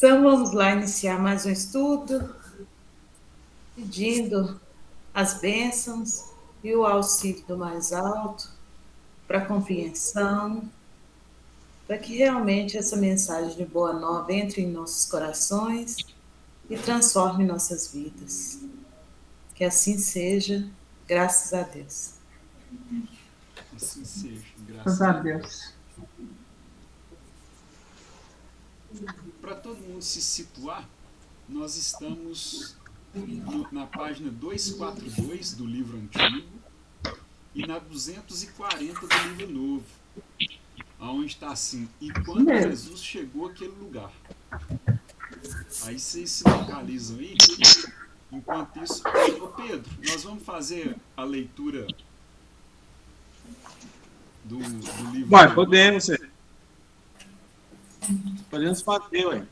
Então, vamos lá iniciar mais um estudo, pedindo as bênçãos e o auxílio do mais alto para a compreensão, para que realmente essa mensagem de boa nova entre em nossos corações e transforme nossas vidas. Que assim seja, graças a Deus. Assim seja, Graças a Deus. Para todo mundo se situar, nós estamos na página 242 do livro antigo e na 240 do livro novo, onde está assim: e quando Jesus chegou àquele lugar. Aí vocês se localizam aí. Enquanto isso, ô Pedro, nós vamos fazer a leitura do livro. Vai, podemos fazer, ué.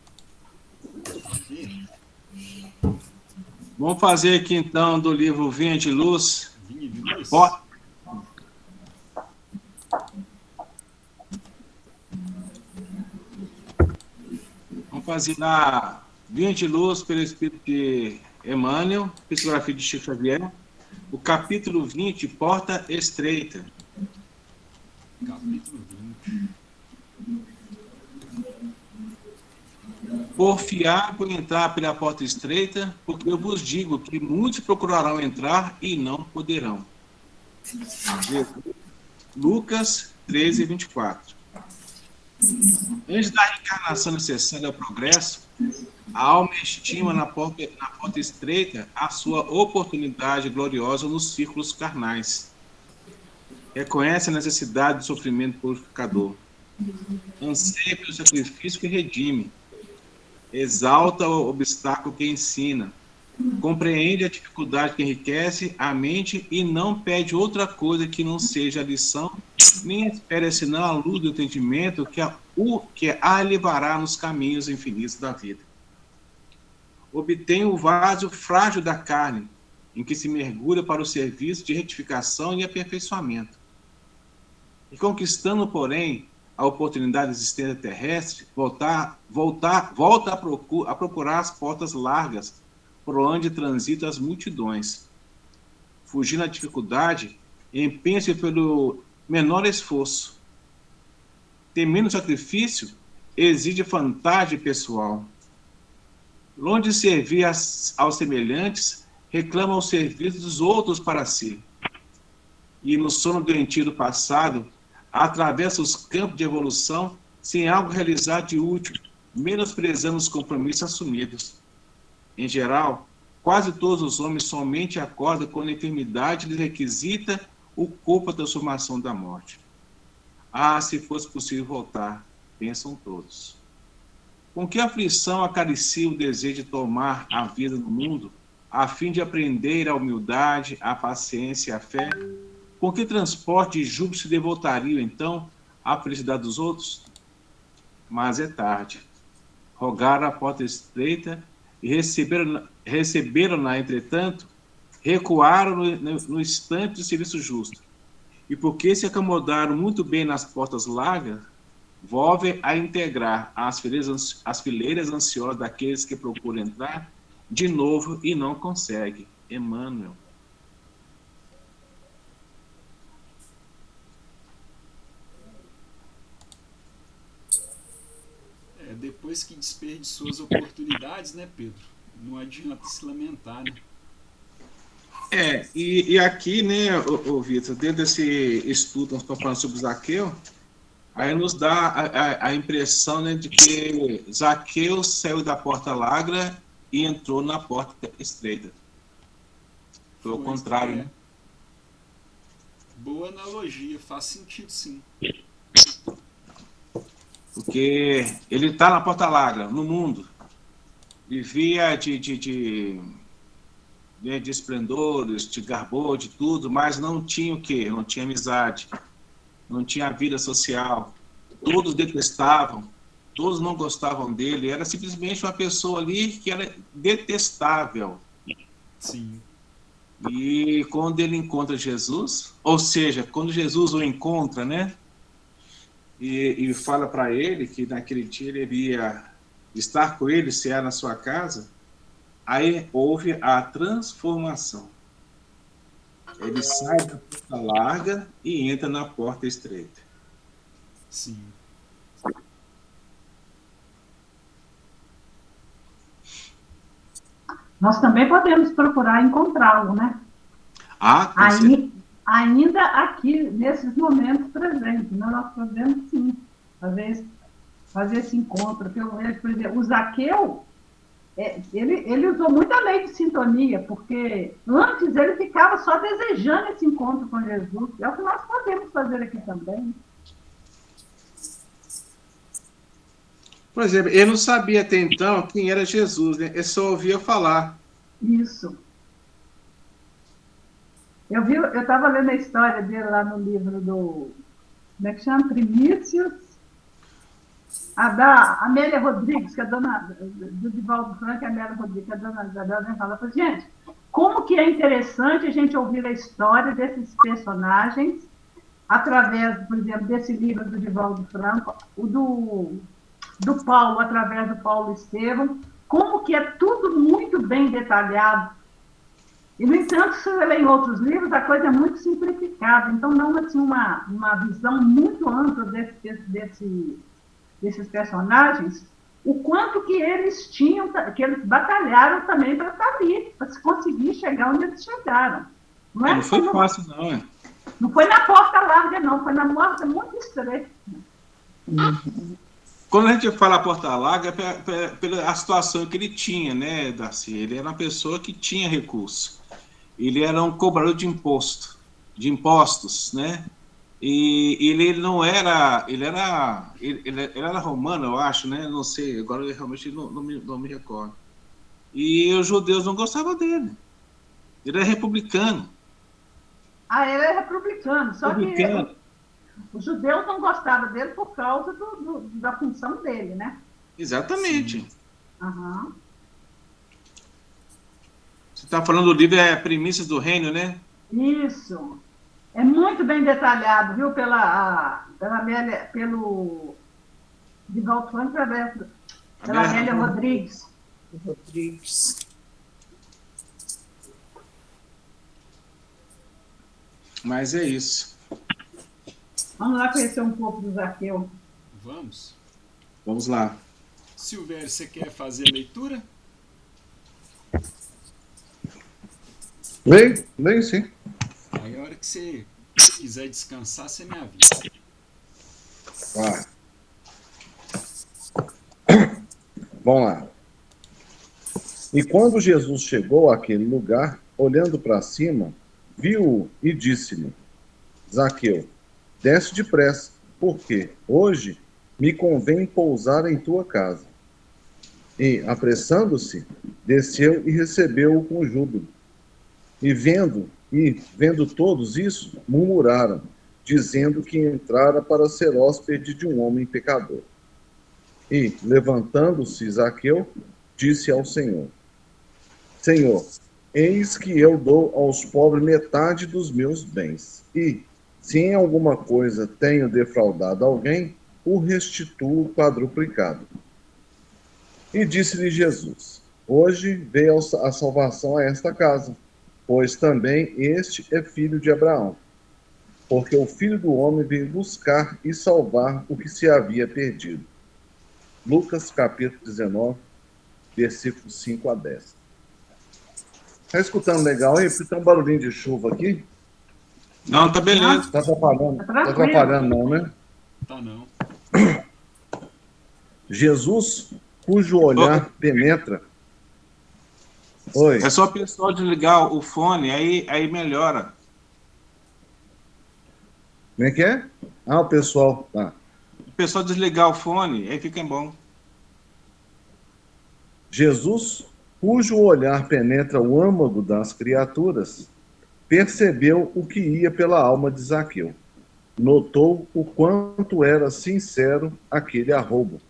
Vamos fazer aqui então do livro Vinha de Luz. Vinha de Luz? Vamos fazer na Vinha de Luz pelo Espírito de Emmanuel, psicografia de Chico Xavier, o capítulo 20, Porta Estreita. Capítulo 20. Porfiar por entrar pela porta estreita, porque eu vos digo que muitos procurarão entrar e não poderão. Lucas 13, 24. Antes da reencarnação necessária ao progresso, a alma estima na porta estreita a sua oportunidade gloriosa nos círculos carnais. Reconhece a necessidade do sofrimento purificador. Anseia pelo sacrifício que redime. Exalta o obstáculo que ensina. Compreende a dificuldade que enriquece a mente e não pede outra coisa que não seja a lição, nem espera senão a luz do entendimento que a levará nos caminhos infinitos da vida. Obtém o vaso frágil da carne, em que se mergulha para o serviço de retificação e aperfeiçoamento. E conquistando, porém, a oportunidade existente terrestre, volta a procurar as portas largas, por onde transitam as multidões. Fugindo da dificuldade, empenha-se pelo menor esforço. Temendo o sacrifício, exige vantagem pessoal. Longe de servir aos semelhantes, reclama o serviço dos outros para si. E no sono doentio do passado, atravessa os campos de evolução sem algo realizado de útil, menosprezando os compromissos assumidos. Em geral, quase todos os homens somente acordam quando a enfermidade lhes requisita o corpo à transformação da morte. Ah, se fosse possível voltar, pensam todos. Com que aflição acaricia o desejo de tomar a vida no mundo, a fim de aprender a humildade, a paciência e a fé? Com que transporte de júbilo se devotariam, então, à felicidade dos outros? Mas é tarde. Rogaram a porta estreita e receberam-na, entretanto, recuaram no instante do serviço justo. E porque se acomodaram muito bem nas portas largas, volvem a integrar as fileiras ansiosas daqueles que procuram entrar de novo e não conseguem. Emmanuel. Depois que desperdiçou as oportunidades, né, Pedro? Não adianta se lamentar, né? E aqui, né, o Vitor, dentro desse estudo, nós estamos falando sobre Zaqueu, aí nos dá a impressão, né, de que Zaqueu saiu da porta larga e entrou na porta estreita. Foi o contrário, né? Boa analogia, faz sentido, sim. Porque ele está na porta larga, no mundo. Vivia de esplendores, de garbô, de tudo, mas não tinha o quê? Não tinha amizade, não tinha vida social. Todos detestavam, todos não gostavam dele. Era simplesmente uma pessoa ali que era detestável. Sim. E quando ele encontra Jesus, ou seja, quando Jesus o encontra, né? E fala para ele que naquele dia ele iria estar com ele, cear na sua casa, aí houve a transformação. Ele sai da porta larga e entra na porta estreita. Sim. Nós também podemos procurar encontrá-lo, né? Com certeza. Ainda aqui, nesses momentos presentes, né? Nós podemos, sim, fazer esse encontro. Eu vejo, por exemplo, o Zaqueu, ele usou muita lei de sintonia, porque antes ele ficava só desejando esse encontro com Jesus. É o que nós podemos fazer aqui também. Por exemplo, ele não sabia até então quem era Jesus, né? Ele só ouvia falar. Isso. Eu estava lendo a história dele lá no livro do... Como é que chama? Primícias. A da Amélia Rodrigues, que é a dona do Divaldo Franco, a Amélia Rodrigues, que é a dona Isabel, né, fala para gente, como que é interessante a gente ouvir a história desses personagens através, por exemplo, desse livro do Divaldo Franco, o do Paulo, através do Paulo Estevam, como que é tudo muito bem detalhado. E, no entanto, se você lê em outros livros, a coisa é muito simplificada. Então, não assim, uma visão muito ampla desses personagens, o quanto que eles tinham, que eles batalharam também para estar ali, para conseguir chegar onde eles chegaram. Não foi fácil, não, é? Não foi na porta larga, não, foi na porta muito estreita. Quando a gente fala porta larga, é pela situação que ele tinha, né, Darcy? Ele era uma pessoa que tinha recurso. Ele era um cobrador de impostos, né? E ele não era, ele era romano, eu acho, né? Não sei, agora eu realmente não me recordo. E os judeus não gostavam dele. Ele era republicano. Ele é republicano, só que os judeus não gostavam dele por causa da função dele, né? Exatamente. Uhum. Você está falando do livro Primícias do Reino, né? Isso. É muito bem detalhado, viu? Pela Amélia, pelo Divaldo Franco, pela Amélia Rodrigues. Mas é isso. Vamos lá conhecer um pouco do Zaqueu. Vamos. Vamos lá. Silvério, você quer fazer a leitura? Leio sim. Aí a hora que você quiser descansar, você me avisa. Vai. Vamos lá. E quando Jesus chegou àquele lugar, olhando para cima, viu-o e disse-lhe: Zaqueu, desce depressa, porque hoje me convém pousar em tua casa. E, apressando-se, desceu e recebeu-o com júbilo. E vendo todos isso, murmuraram, dizendo que entrara para ser hóspede de um homem pecador. E, levantando-se Zaqueu, disse ao Senhor: Senhor, eis que eu dou aos pobres metade dos meus bens, e, se em alguma coisa tenho defraudado alguém, o restituo quadruplicado. E disse-lhe Jesus: Hoje veio a salvação a esta casa, pois também este é filho de Abraão. Porque o Filho do Homem veio buscar e salvar o que se havia perdido. Lucas capítulo 19, versículos 5 a 10. Tá escutando legal aí? Porque tem um barulhinho de chuva aqui. Não, tá beleza. Tá atrapalhando? Tá atrapalhando não, né? Tá não. Jesus, cujo olhar penetra. Oi. É só o pessoal desligar o fone, aí melhora. Como é que é? O pessoal. Tá. O pessoal desligar o fone, aí fica bom. Jesus, cujo olhar penetra o âmago das criaturas, percebeu o que ia pela alma de Zaqueu. Notou o quanto era sincero aquele arrobo.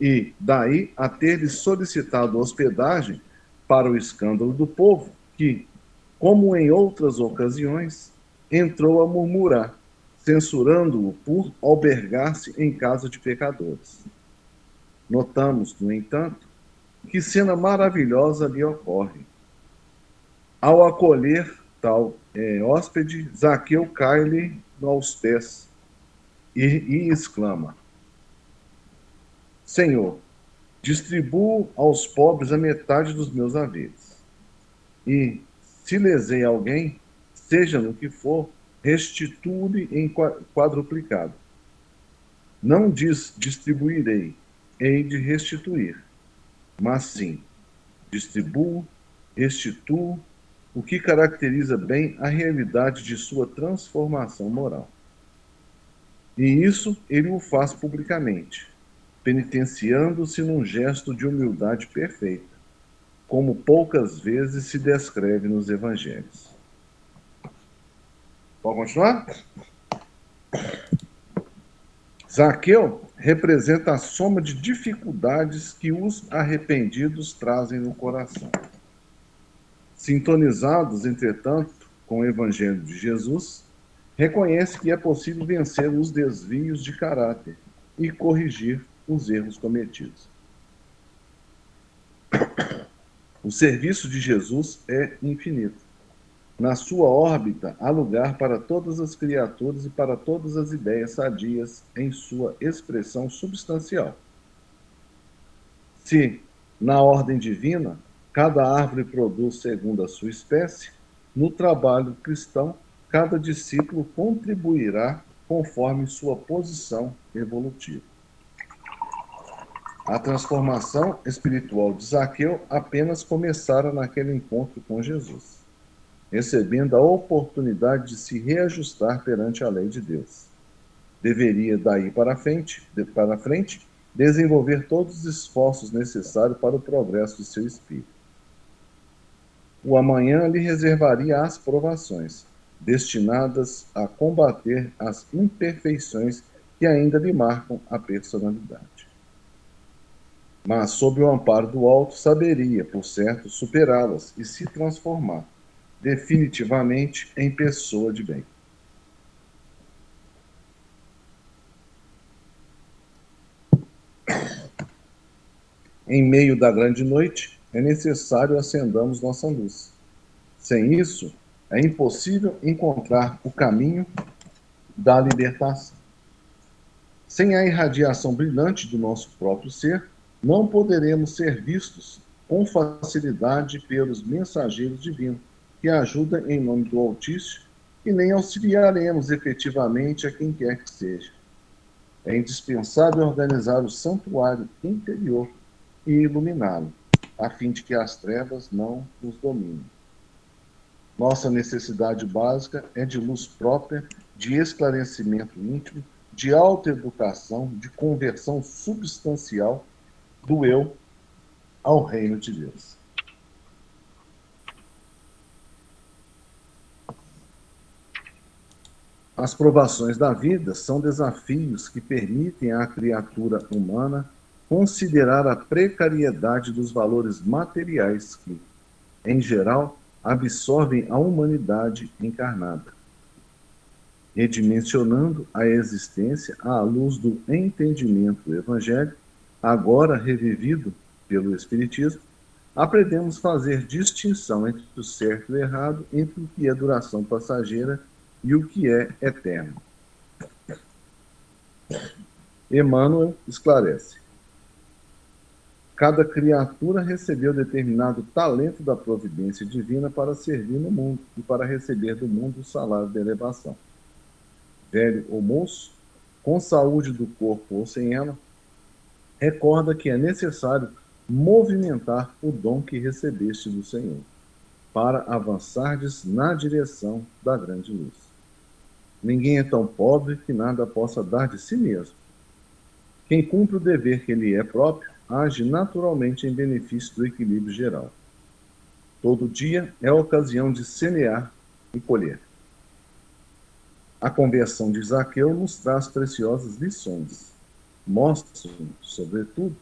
E, daí a ter-lhe solicitado hospedagem, para o escândalo do povo, que, como em outras ocasiões, entrou a murmurar, censurando-o por albergar-se em casa de pecadores. Notamos, no entanto, que cena maravilhosa lhe ocorre. Ao acolher tal hóspede, Zaqueu cai-lhe aos pés e exclama: Senhor, distribuo aos pobres a metade dos meus haveres. E, se lesei alguém, seja no que for, restituo-lhe em quadruplicado. Não distribuirei, hei de restituir, mas sim, distribuo, restituo, o que caracteriza bem a realidade de sua transformação moral. E isso ele o faz publicamente, penitenciando-se num gesto de humildade perfeita, como poucas vezes se descreve nos evangelhos. Pode continuar? Zaqueu representa a soma de dificuldades que os arrependidos trazem no coração. Sintonizados, entretanto, com o Evangelho de Jesus, reconhece que é possível vencer os desvios de caráter e corrigir os erros cometidos. O serviço de Jesus é infinito. Na sua órbita há lugar para todas as criaturas e para todas as ideias sadias em sua expressão substancial. Se, na ordem divina, cada árvore produz segundo a sua espécie, no trabalho cristão, cada discípulo contribuirá conforme sua posição evolutiva. A transformação espiritual de Zaqueu apenas começara naquele encontro com Jesus, recebendo a oportunidade de se reajustar perante a lei de Deus. Deveria, daí para frente, desenvolver todos os esforços necessários para o progresso de seu espírito. O amanhã lhe reservaria as provações, destinadas a combater as imperfeições que ainda lhe marcam a personalidade. Mas, sob o amparo do alto, saberia, por certo, superá-las e se transformar definitivamente em pessoa de bem. Em meio da grande noite, é necessário acendamos nossa luz. Sem isso, é impossível encontrar o caminho da libertação. Sem a irradiação brilhante do nosso próprio ser, não poderemos ser vistos com facilidade pelos mensageiros divinos, que ajudam em nome do Altíssimo, e nem auxiliaremos efetivamente a quem quer que seja. É indispensável organizar o santuário interior e iluminá-lo, a fim de que as trevas não nos dominem. Nossa necessidade básica é de luz própria, de esclarecimento íntimo, de autoeducação, de conversão substancial do eu ao reino de Deus. As provações da vida são desafios que permitem à criatura humana considerar a precariedade dos valores materiais que, em geral, absorvem a humanidade encarnada, redimensionando a existência à luz do entendimento do Evangelho, agora revivido pelo Espiritismo. Aprendemos a fazer distinção entre o certo e o errado, entre o que é duração passageira e o que é eterno. Emmanuel esclarece: cada criatura recebeu determinado talento da providência divina para servir no mundo e para receber do mundo o salário da elevação. Velho ou moço, com saúde do corpo ou sem ela, recorda que é necessário movimentar o dom que recebeste do Senhor, para avançardes na direção da grande luz. Ninguém é tão pobre que nada possa dar de si mesmo. Quem cumpre o dever que lhe é próprio, age naturalmente em benefício do equilíbrio geral. Todo dia é ocasião de semear e colher. A conversão de Zaqueu nos traz preciosas lições. Mostra, sobretudo,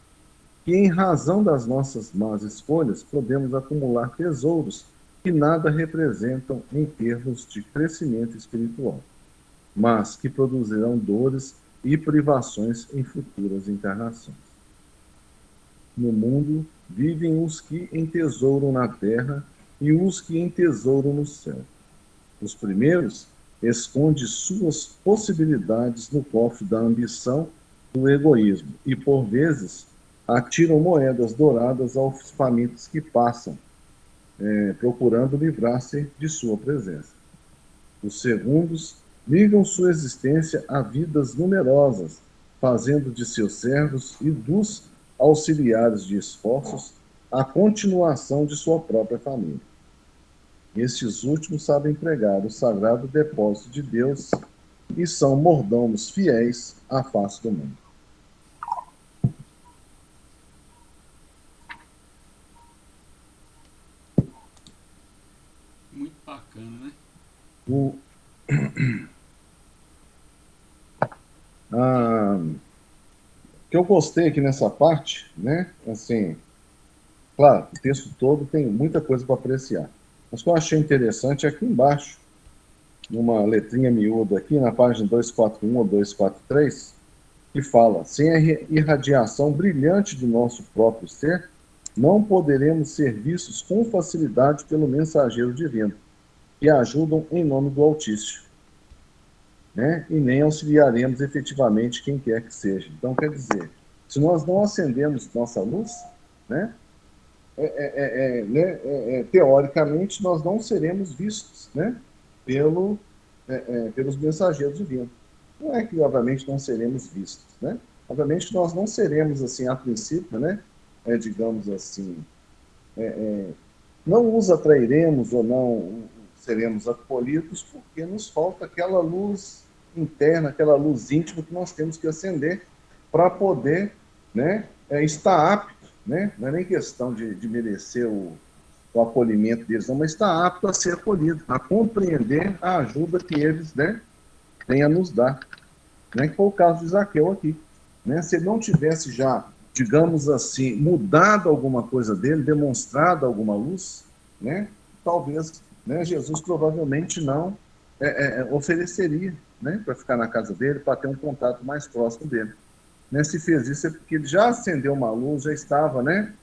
que em razão das nossas más escolhas podemos acumular tesouros que nada representam em termos de crescimento espiritual, mas que produzirão dores e privações em futuras encarnações. no mundo vivem os que entesouram na terra e os que entesouram no céu. Os primeiros escondem suas possibilidades no cofre da ambição, do egoísmo, e, por vezes, atiram moedas douradas aos famintos que passam, procurando livrar-se de sua presença. Os segundos ligam sua existência a vidas numerosas, fazendo de seus servos e dos auxiliares de esforços a continuação de sua própria família. Estes últimos sabem empregar o sagrado depósito de Deus e são mordomos fiéis à face do mundo. Muito bacana, né? O que eu gostei aqui nessa parte, né? Assim, claro, o texto todo tem muita coisa para apreciar. Mas o que eu achei interessante é aqui embaixo, numa letrinha miúda aqui, na página 241 ou 243, que fala: sem a irradiação brilhante do nosso próprio ser, não poderemos ser vistos com facilidade pelo mensageiro divino, que ajudam em nome do Altíssimo, né? E nem auxiliaremos efetivamente quem quer que seja. Então, quer dizer, se nós não acendemos nossa luz, né? Teoricamente, nós não seremos vistos, né? Pelos mensageiros divinos. Não é que, obviamente, não seremos vistos, né? Obviamente, nós não seremos, assim, a princípio, né? Digamos assim, não os atrairemos ou não seremos acolhidos porque nos falta aquela luz interna, aquela luz íntima que nós temos que acender para poder, né, estar apto, né? Não é nem questão de merecer o acolhimento deles, não, mas estar apto a ser acolhido, a compreender a ajuda que eles, né, têm a nos dar. Né? Que foi o caso de Zaqueu aqui. Né? Se ele não tivesse já, digamos assim, mudado alguma coisa dele, demonstrado alguma luz, né, talvez, né, Jesus provavelmente não ofereceria, né, para ficar na casa dele, para ter um contato mais próximo dele. Né? Se fez isso é porque ele já acendeu uma luz, já estava, né,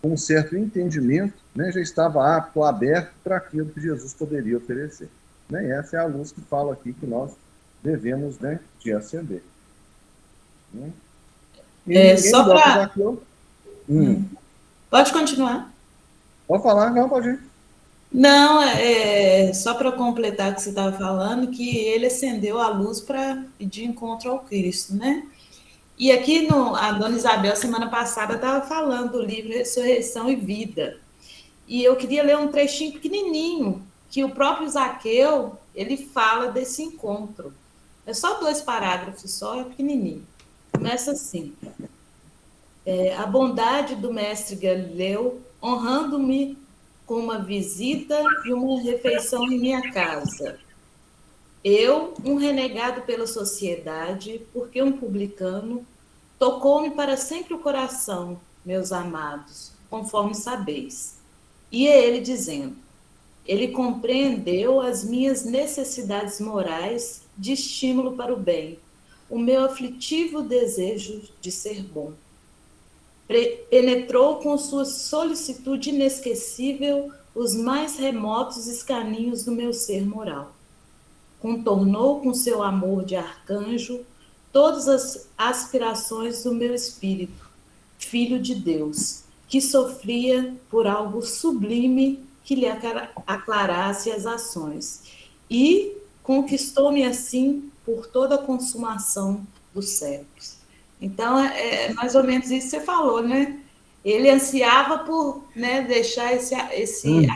com um certo entendimento, né, já estava apto, aberto para aquilo que Jesus poderia oferecer. Né? E essa é a luz que fala aqui que nós devemos, né, de acender. Né? E só para... Pode continuar. Pode falar? Não, pode ir. Não, só para completar o que você estava falando, que ele acendeu a luz para de encontro ao Cristo, né? E aqui a Dona Isabel, semana passada, estava falando do livro Ressurreição e Vida. E eu queria ler um trechinho pequenininho, que o próprio Zaqueu, ele fala desse encontro. É só 2 parágrafos, só, é pequenininho. Começa assim. A bondade do mestre Galileu, honrando-me com uma visita e uma refeição em minha casa. Eu, um renegado pela sociedade, porque um publicano, tocou-me para sempre o coração, meus amados, conforme sabeis. E é ele dizendo: ele compreendeu as minhas necessidades morais de estímulo para o bem, o meu aflitivo desejo de ser bom. Penetrou com sua solicitude inesquecível os mais remotos escaninhos do meu ser moral. Contornou com seu amor de arcanjo todas as aspirações do meu espírito, filho de Deus, que sofria por algo sublime que lhe aclarasse as ações, e conquistou-me assim por toda a consumação dos séculos. Então, é mais ou menos isso que você falou, né? Ele ansiava por, né, deixar esse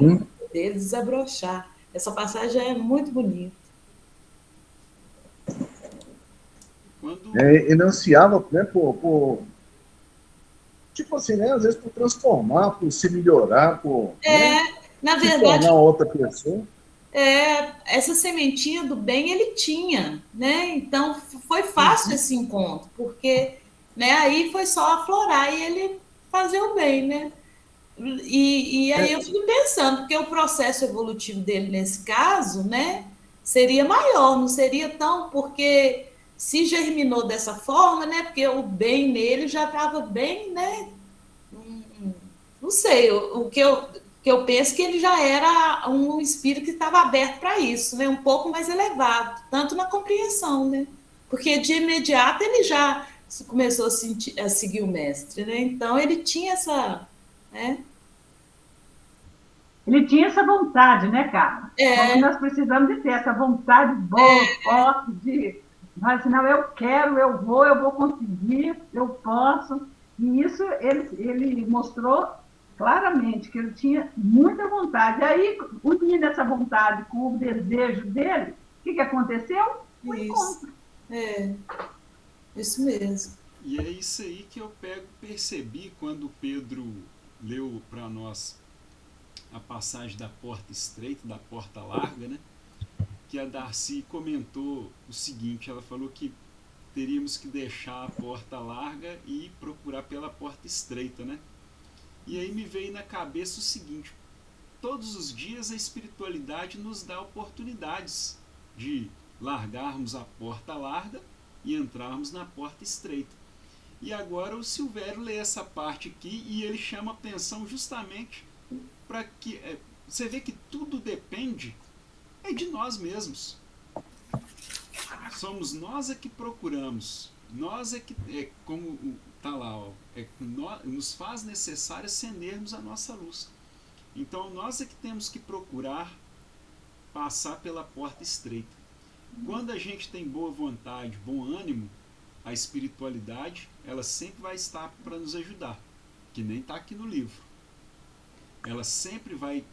dele desabrochar. Essa passagem é muito bonita. Ele ansiava, né, tipo assim, né, às vezes por transformar, por se melhorar, por na se verdade, tornar outra pessoa. Essa sementinha do bem ele tinha, né? Então foi fácil esse encontro, porque, né, aí foi só aflorar e ele fazer o bem, né? E aí eu fico pensando, porque o processo evolutivo dele nesse caso, né, seria maior, não seria tão, porque se germinou dessa forma, né? Porque o bem nele já estava bem, né? Não sei, o que eu penso que ele já era um espírito que estava aberto para isso, né? Um pouco mais elevado, tanto na compreensão, né? Porque de imediato ele já começou a seguir o mestre, né? Então ele tinha essa, né? Ele tinha essa vontade, né, Carla? Só que nós precisamos de ter essa vontade boa, forte, de mas não, eu quero, eu vou conseguir, eu posso. E isso ele mostrou claramente que ele tinha muita vontade. Aí, unindo essa vontade com o desejo dele, o que aconteceu? O encontro. Isso mesmo. E é isso aí que eu percebi quando Pedro leu para nós a passagem da porta estreita, da porta larga, né? Que a Darcy comentou o seguinte, ela falou que teríamos que deixar a porta larga e procurar pela porta estreita, né? E aí me veio na cabeça o seguinte, todos os dias a espiritualidade nos dá oportunidades de largarmos a porta larga e entrarmos na porta estreita. E agora o Silvério lê essa parte aqui e ele chama atenção justamente para que você vê que tudo depende de nós mesmos. Somos nós que procuramos, nós que, como está lá, nos faz necessário acendermos a nossa luz. Então nós que temos que procurar passar pela porta estreita. Quando a gente tem boa vontade, bom ânimo, a espiritualidade ela sempre vai estar para nos ajudar, que nem está aqui no livro. Ela sempre vai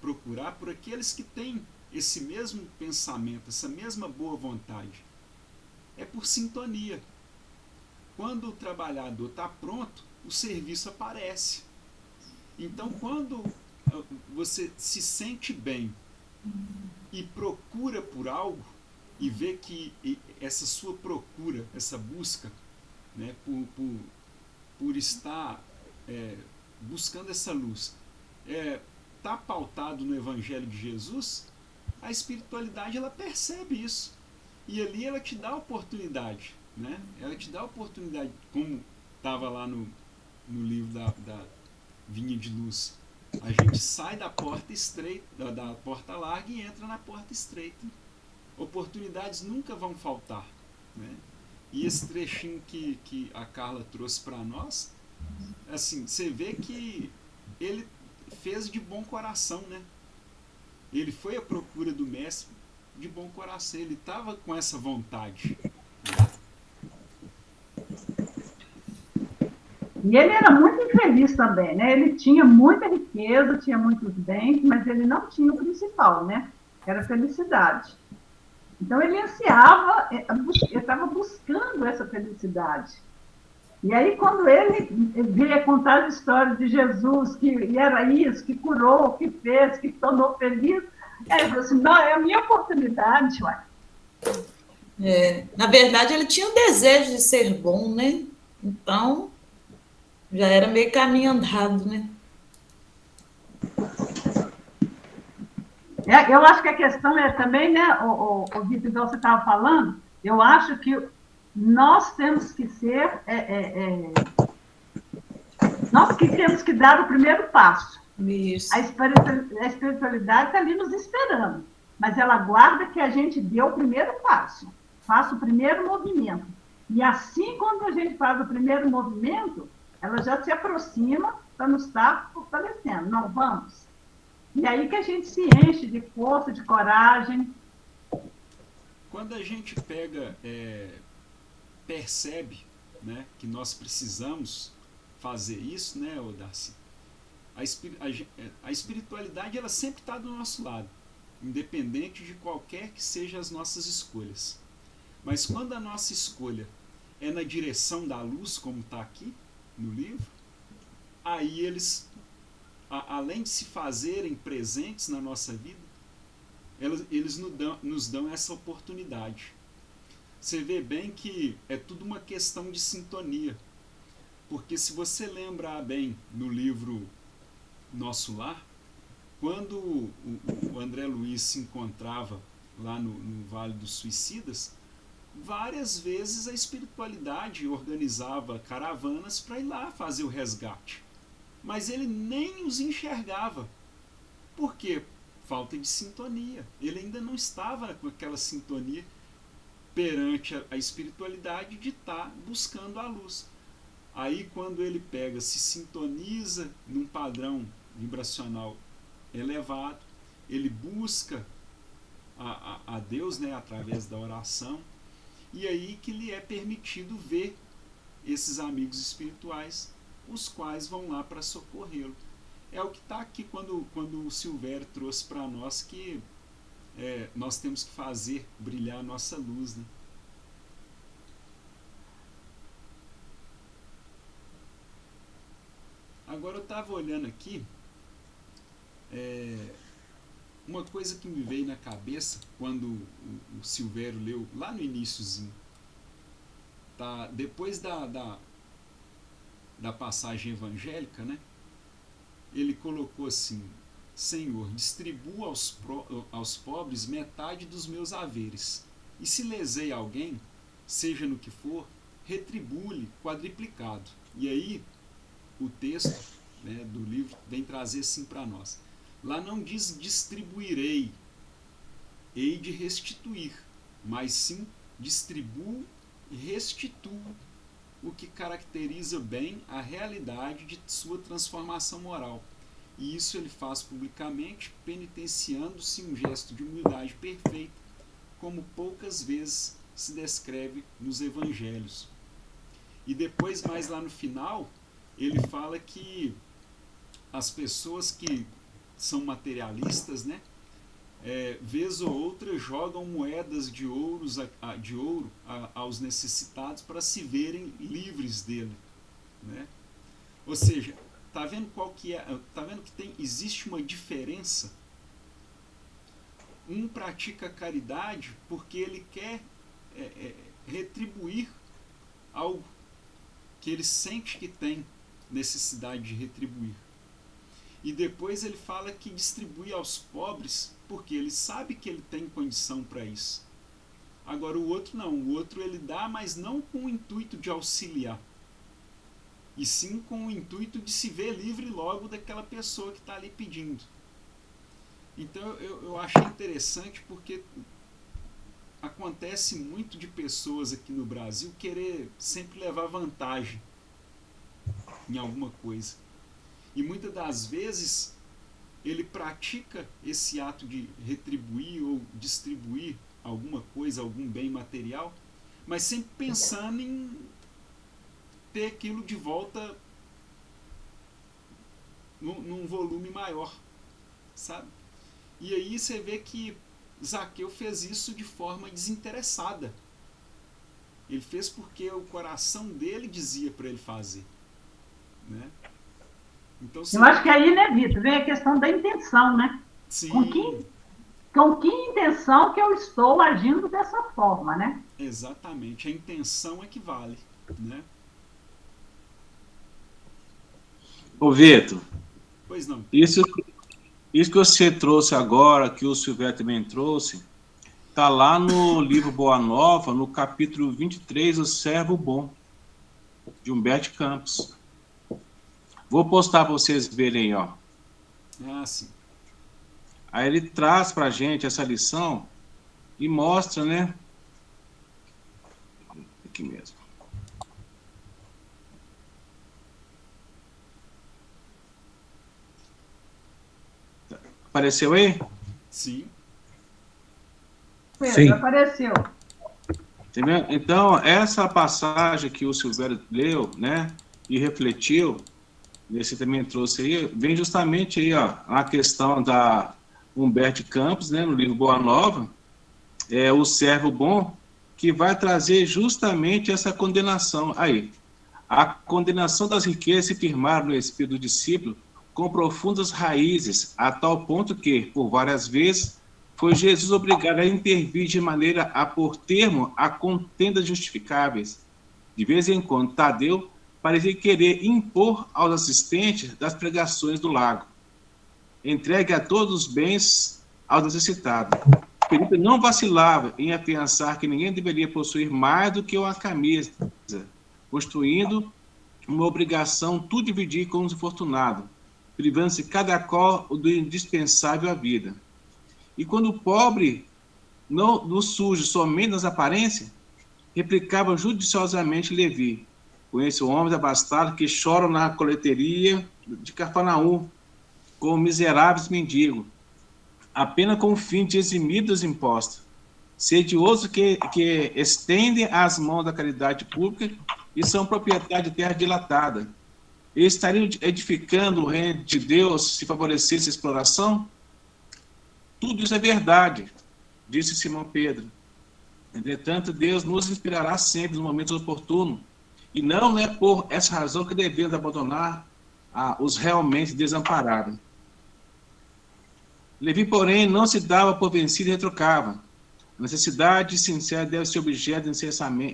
procurar por aqueles que têm esse mesmo pensamento, essa mesma boa vontade. É por sintonia. Quando o trabalhador está pronto, o serviço aparece. Então, quando você se sente bem e procura por algo, e vê que essa sua procura, essa busca, né, por estar buscando essa luz, está pautado no Evangelho de Jesus, a espiritualidade ela percebe isso. E ali ela te dá a oportunidade. Né? Ela te dá a oportunidade, como estava lá no livro da Vinha de Luz. A gente sai da porta estreita, da porta larga e entra na porta estreita. Oportunidades nunca vão faltar. Né? E esse trechinho que a Carla trouxe para nós, assim, você vê que ele fez de bom coração, né? Ele foi à procura do mestre de bom coração, ele estava com essa vontade. E ele era muito infeliz também, né? Ele tinha muita riqueza, tinha muitos bens, mas ele não tinha o principal, né? Era a felicidade. Então ele ansiava, ele estava buscando essa felicidade. E aí quando ele veio contar as histórias de Jesus, que era isso, que curou, que fez, que tornou feliz, ele falou assim, não, é a minha oportunidade, uai. Na verdade, ele tinha o desejo de ser bom, né? Então, já era meio caminho andado, né? Eu acho que a questão é também, né, o Vitor, igual você estava falando, eu acho que nós temos que ser, nós que temos que dar o primeiro passo. Isso. A espiritualidade está ali nos esperando, mas ela aguarda que a gente dê o primeiro passo, faça o primeiro movimento. E assim, quando a gente faz o primeiro movimento, ela já se aproxima para nos estar fortalecendo. Não, vamos. E aí que a gente se enche de força, de coragem. Quando a gente percebe, né, que nós precisamos fazer isso, né, Darcy? A espiritualidade ela sempre está do nosso lado, independente de qualquer que sejam as nossas escolhas. Mas quando a nossa escolha é na direção da luz, como está aqui no livro, aí eles, além de se fazerem presentes na nossa vida, eles nos dão essa oportunidade. Você vê bem que é tudo uma questão de sintonia. Porque se você lembrar bem no livro Nosso Lar, quando o André Luiz se encontrava lá no Vale dos Suicidas, várias vezes a espiritualidade organizava caravanas para ir lá fazer o resgate. Mas ele nem os enxergava. Por quê? Falta de sintonia. Ele ainda não estava com aquela sintonia perante a espiritualidade de estar buscando a luz. Aí quando ele pega, se sintoniza num padrão vibracional elevado, ele busca a Deus, né, através da oração, e aí que lhe é permitido ver esses amigos espirituais, os quais vão lá para socorrê-lo. É o que está aqui quando o Silvério trouxe para nós que nós temos que fazer brilhar a nossa luz, né? Agora eu estava olhando aqui, uma coisa que me veio na cabeça quando o Silvério leu lá no iniciozinho, tá? Depois da passagem evangélica, né? Ele colocou assim: Senhor, distribua aos pobres metade dos meus haveres, e se lesei alguém, seja no que for, retribua-lhe quadriplicado. E aí o texto, né, do livro vem trazer assim para nós. Lá não diz distribuirei, hei de restituir, mas sim distribuo e restituo, o que caracteriza bem a realidade de sua transformação moral. E isso ele faz publicamente, penitenciando-se um gesto de humildade perfeita, como poucas vezes se descreve nos evangelhos. E depois, mais lá no final, ele fala que as pessoas que são materialistas, né, vez ou outra jogam moedas de ouro aos necessitados para se verem livres dele, né? Ou seja, tá vendo tá vendo que existe uma diferença? Um pratica caridade porque ele quer retribuir algo que ele sente que tem necessidade de retribuir. E depois ele fala que distribui aos pobres porque ele sabe que ele tem condição para isso. Agora o outro não, o outro ele dá, mas não com o intuito de auxiliar, e sim com o intuito de se ver livre logo daquela pessoa que está ali pedindo. Então eu achei interessante porque acontece muito de pessoas aqui no Brasil querer sempre levar vantagem em alguma coisa. E muitas das vezes ele pratica esse ato de retribuir ou distribuir alguma coisa, algum bem material, mas sempre pensando em ter aquilo de volta num volume maior, sabe? E aí você vê que Zaqueu fez isso de forma desinteressada. Ele fez porque o coração dele dizia para ele fazer, né? Então, eu acho que aí, né, Vitor, vem a questão da intenção, né? Sim. Com que intenção que eu estou agindo dessa forma, né? Exatamente, a intenção é que vale, né? Ô, Vitor, Pois não. Isso que você trouxe agora, que o Silvério também trouxe, está lá no livro Boa Nova, no capítulo 23, O Servo Bom, de Humberto Campos. Vou postar para vocês verem, ó. Ah, sim. Aí ele traz para a gente essa lição e mostra, né? Aqui mesmo. Apareceu aí? Sim. Pedro, Sim. apareceu. Entendeu? Então, essa passagem que o Silvério leu, né, e refletiu, esse também trouxe aí, vem justamente aí, ó, a questão da Humberto Campos, né, no livro Boa Nova, o servo bom, que vai trazer justamente essa condenação aí. A condenação das riquezas se firmaram no espírito do discípulo com profundas raízes, a tal ponto que, por várias vezes, foi Jesus obrigado a intervir de maneira a pôr termo a contendas justificáveis. De vez em quando, Tadeu parecia querer impor aos assistentes das pregações do lago: entregue a todos os bens aos necessitados. Felipe não vacilava em pensar que ninguém deveria possuir mais do que uma camisa, constituindo uma obrigação tudo dividir com os infortunados, privando-se cada qual do indispensável à vida. E quando o pobre não surge somente nas aparências, replicava judiciosamente Levi: conheço homens abastados que choram na coleteria de Cafarnaum, como miseráveis mendigos, apenas com o fim de eximir dos impostos. Sediosos que estendem as mãos da caridade pública e são propriedade de terra dilatada. Eles estariam edificando o reino de Deus se favorecesse a exploração? Tudo isso é verdade, disse Simão Pedro. Entretanto, Deus nos inspirará sempre nos momentos oportunos, e não é por essa razão que devemos abandonar os realmente desamparados. Levi, porém, não se dava por vencido e retrucava: a necessidade sincera deve ser objeto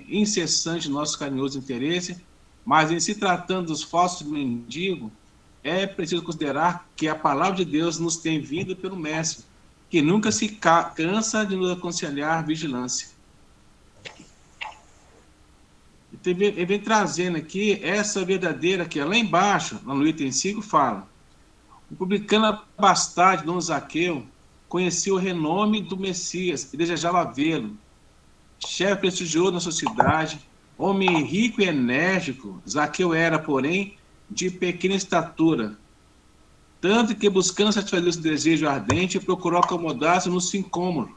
incessante de nosso carinhoso interesse, mas em se tratando dos falsos mendigos, é preciso considerar que a palavra de Deus nos tem vindo pelo Mestre, que nunca se cansa de nos aconselhar vigilância. Ele vem trazendo aqui essa verdadeira, que é lá embaixo, no item 5, fala: o publicano abastado, Dom Zaqueu, conhecia o renome do Messias e desejava vê-lo. Chefe prestigioso na sociedade, homem rico e enérgico, Zaqueu era, porém, de pequena estatura, tanto que, buscando satisfazer esse desejo ardente, procurou acomodar-se no fim cômodo.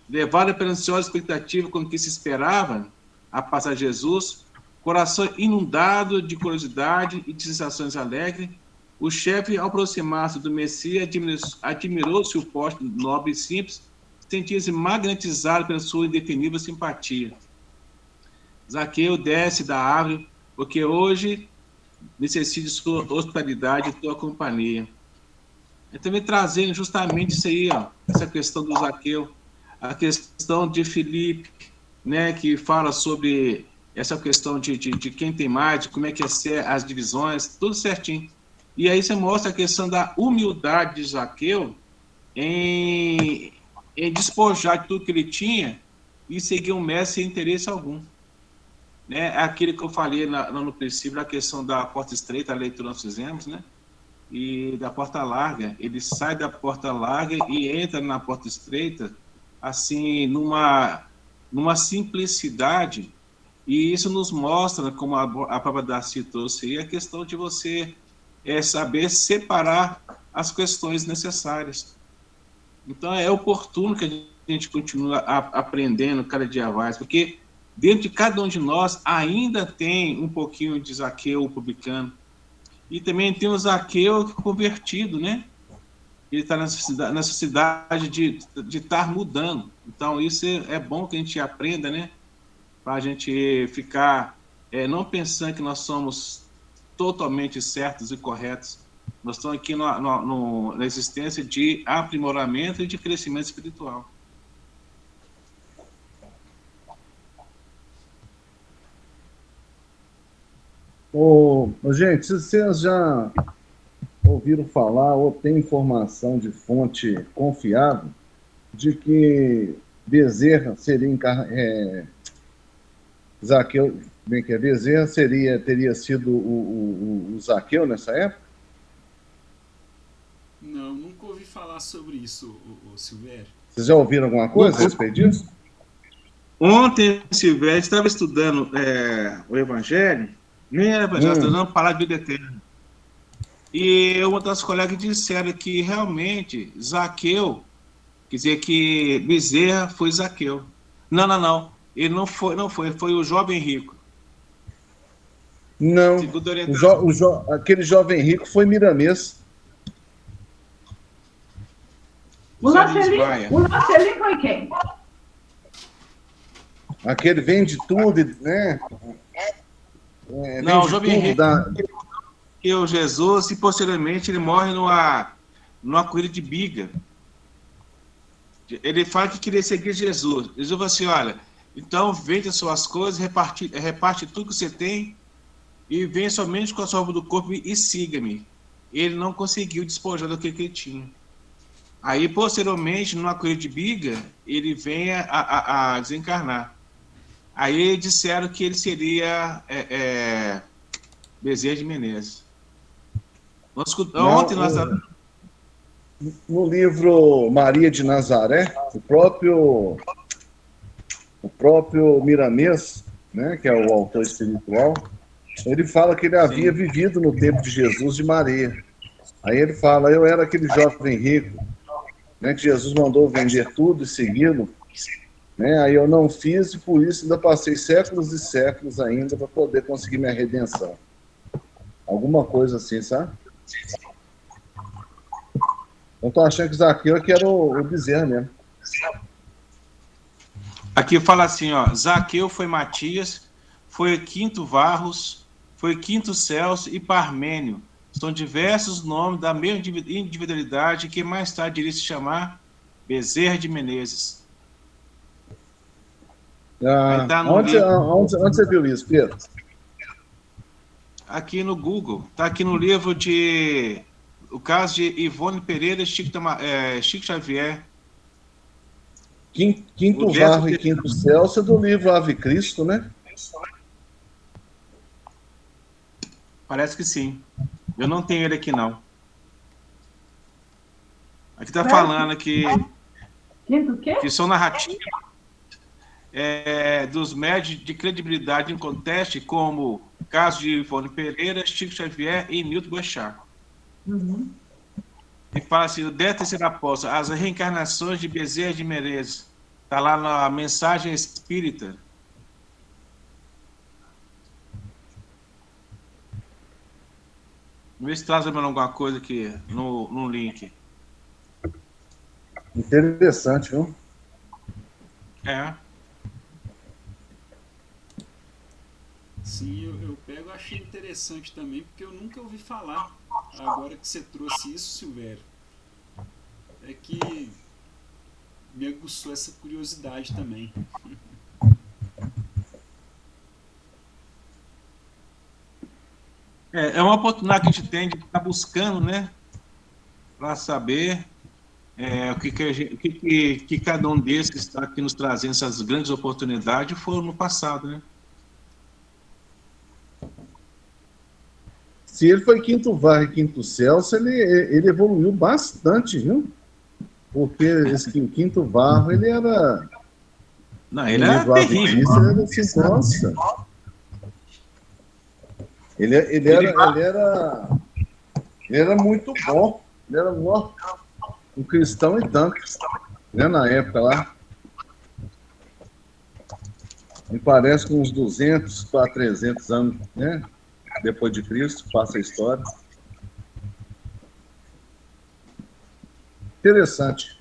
Levado pela ansiosa expectativa com que se esperava a passar Jesus, coração inundado de curiosidade e de sensações alegres, o chefe, ao aproximar-se do Messias, admirou-se o porte nobre e simples, sentia-se magnetizado pela sua indefinível simpatia. Zaqueu desce da árvore, porque hoje necessita de sua hospitalidade e sua companhia. Eu também trazendo justamente isso aí, ó, essa questão do Zaqueu, a questão de Filipe, né, que fala sobre essa questão de quem tem mais, de como é que é ser as divisões, tudo certinho. E aí você mostra a questão da humildade de Zaqueu em despojar de tudo que ele tinha e seguir um mestre sem interesse algum. Né? Aquilo que eu falei no princípio, a questão da porta estreita, a leitura nós fizemos, né? E da porta larga. Ele sai da porta larga e entra na porta estreita, assim, numa simplicidade, e isso nos mostra, como a própria Darcy trouxe aí, a questão de você saber separar as questões necessárias. Então, é oportuno que a gente continue aprendendo cada dia mais, porque dentro de cada um de nós ainda tem um pouquinho de Zaqueu, o publicano, e também tem o Zaqueu convertido, né? Ele está nessa necessidade de estar mudando. Então, isso é bom que a gente aprenda, né? Para a gente ficar, não pensando que nós somos totalmente certos e corretos. Nós estamos aqui na existência de aprimoramento e de crescimento espiritual. Gente, se vocês já ouviram falar ou têm informação de fonte confiável de que Bezerra seria Zaqueu, bem que é, Bezerra teria sido o Zaqueu nessa época? Não, nunca ouvi falar sobre isso, o Silvério. Vocês já ouviram alguma coisa a respeito disso? Ontem, Silvério, estava estudando o Evangelho, nem era Evangelho, estava estudando a Palavra de Vida Eterna. E uma das colegas disseram que realmente Zaqueu, quer dizer que Bezerra foi Zaqueu. Não. Ele não foi, foi o jovem rico. Não, aquele jovem rico foi Miramês. O Lancelin foi quem? Aquele vende tudo, né? Não, o jovem rico que o Jesus, e posteriormente ele morre numa corrida de biga. Ele fala que queria seguir Jesus. Jesus falou assim: olha, então vende as suas coisas, reparte tudo que você tem e venha somente com a sua roupa do corpo e siga-me. Ele não conseguiu despojar do que ele tinha. Aí, posteriormente, numa corrida de biga, ele vem a desencarnar. Aí disseram que ele seria Bezerra de Menezes. Ontem nós... No livro Maria de Nazaré, o próprio Miramês, né, que é o autor espiritual, ele fala que ele havia vivido no tempo de Jesus de Maria. Aí ele fala, eu era aquele jovem rico, né, que Jesus mandou vender tudo e segui-lo, né, aí eu não fiz e por isso ainda passei séculos e séculos ainda para poder conseguir minha redenção. Alguma coisa assim, sabe? Eu tô achando que Zaqueu aqui era o Bezerra mesmo. Aqui fala assim, ó, Zaqueu foi Matias, foi Quinto Varros, foi Quinto Celso e Parmênio. São diversos nomes da mesma individualidade que mais tarde iria se chamar Bezerra de Menezes. Tá onde você viu isso, Pedro? Aqui no Google. Está aqui no livro de... O caso de Ivone Pereira e Chico Xavier. Quinto Varro e Quinto Celso é do livro Ave Cristo, né? Parece que sim. Eu não tenho ele aqui, não. Aqui está falando que são narrativas dos médios de credibilidade em conteste, como o caso de Ivone Pereira, Chico Xavier e Newton Boechat. Uhum. E fala assim, deve ter sido apóstolo, as reencarnações de Bezerra de Menezes. Está lá na Mensagem Espírita. Vê se traz alguma coisa aqui no link. Interessante, viu? Sim, eu pego e achei interessante também, porque eu nunca ouvi falar. Agora que você trouxe isso, Silvério, é que me aguçou essa curiosidade também. É uma oportunidade que a gente tem de estar buscando, né? Para saber o que cada um desses que está aqui nos trazendo essas grandes oportunidades foram no passado, né? Se ele foi Quinto Varro e Quinto Celso, ele evoluiu bastante, viu? Porque esse Quinto Varro, ele era... Não, ele era terrível. Ele era assim, nossa. Ele era muito bom. Ele era um cristão e tanto, né, na época lá. Me parece que uns 200 para 300 anos, né? Depois de Cristo, passa a história. Interessante.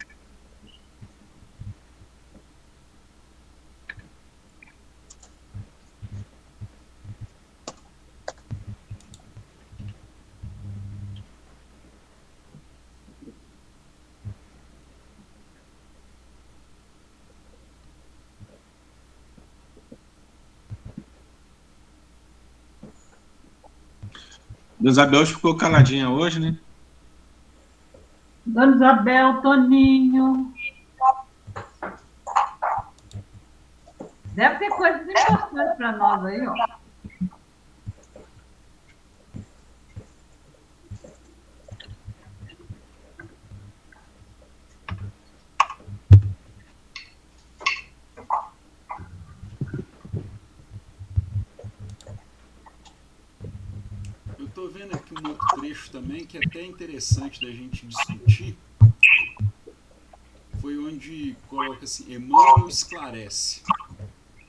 Dona Isabel ficou caladinha hoje, né? Dona Isabel, Toninho. Deve ter coisas importantes para nós aí, ó. Estou vendo aqui um outro trecho também que é até interessante da gente discutir. Foi onde coloca assim, Emmanuel esclarece.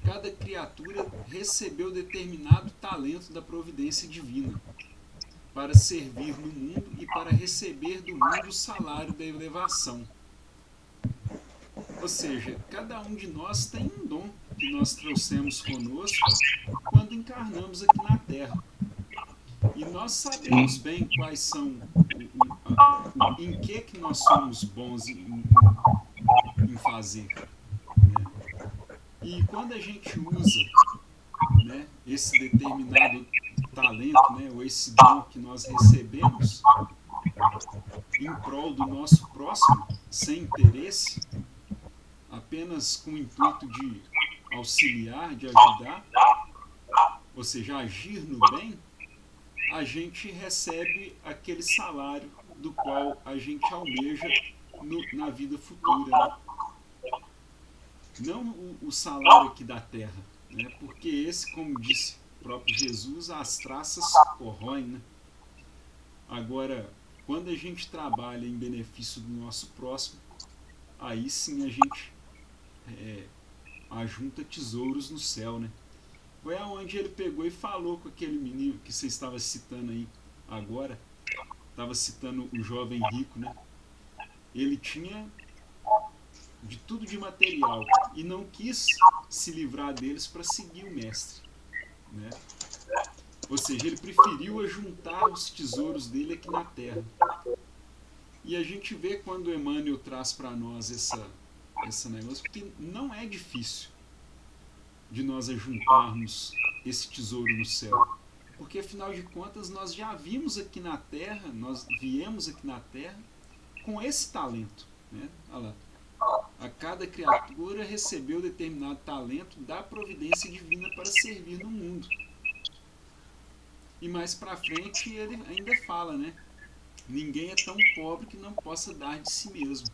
Cada criatura recebeu determinado talento da providência divina para servir no mundo e para receber do mundo o salário da elevação. Ou seja, cada um de nós tem um dom que nós trouxemos conosco quando encarnamos aqui na Terra. E nós sabemos bem quais são, em que nós somos bons em fazer. Né? E quando a gente usa, né, esse determinado talento, né, ou esse dom que nós recebemos, em prol do nosso próximo, sem interesse, apenas com o intuito de auxiliar, de ajudar, ou seja, agir no bem, a gente recebe aquele salário do qual a gente almeja na vida futura, né? Não o salário aqui da terra, né? Porque esse, como disse o próprio Jesus, as traças corroem, né? Agora, quando a gente trabalha em benefício do nosso próximo, aí sim a gente ajunta tesouros no céu, né? Foi aonde ele pegou e falou com aquele menino que você estava citando aí agora, estava citando o jovem rico, né? Ele tinha de tudo de material e não quis se livrar deles para seguir o mestre, né? Ou seja, ele preferiu ajuntar os tesouros dele aqui na terra. E a gente vê quando Emmanuel traz para nós esse negócio, porque não é difícil de nós ajuntarmos esse tesouro no céu. Porque, afinal de contas, nós já vimos aqui na terra, nós viemos aqui na terra com esse talento, né? Olha lá. A cada criatura recebeu determinado talento da providência divina para servir no mundo. E mais para frente ele ainda fala, né? Ninguém é tão pobre que não possa dar de si mesmo.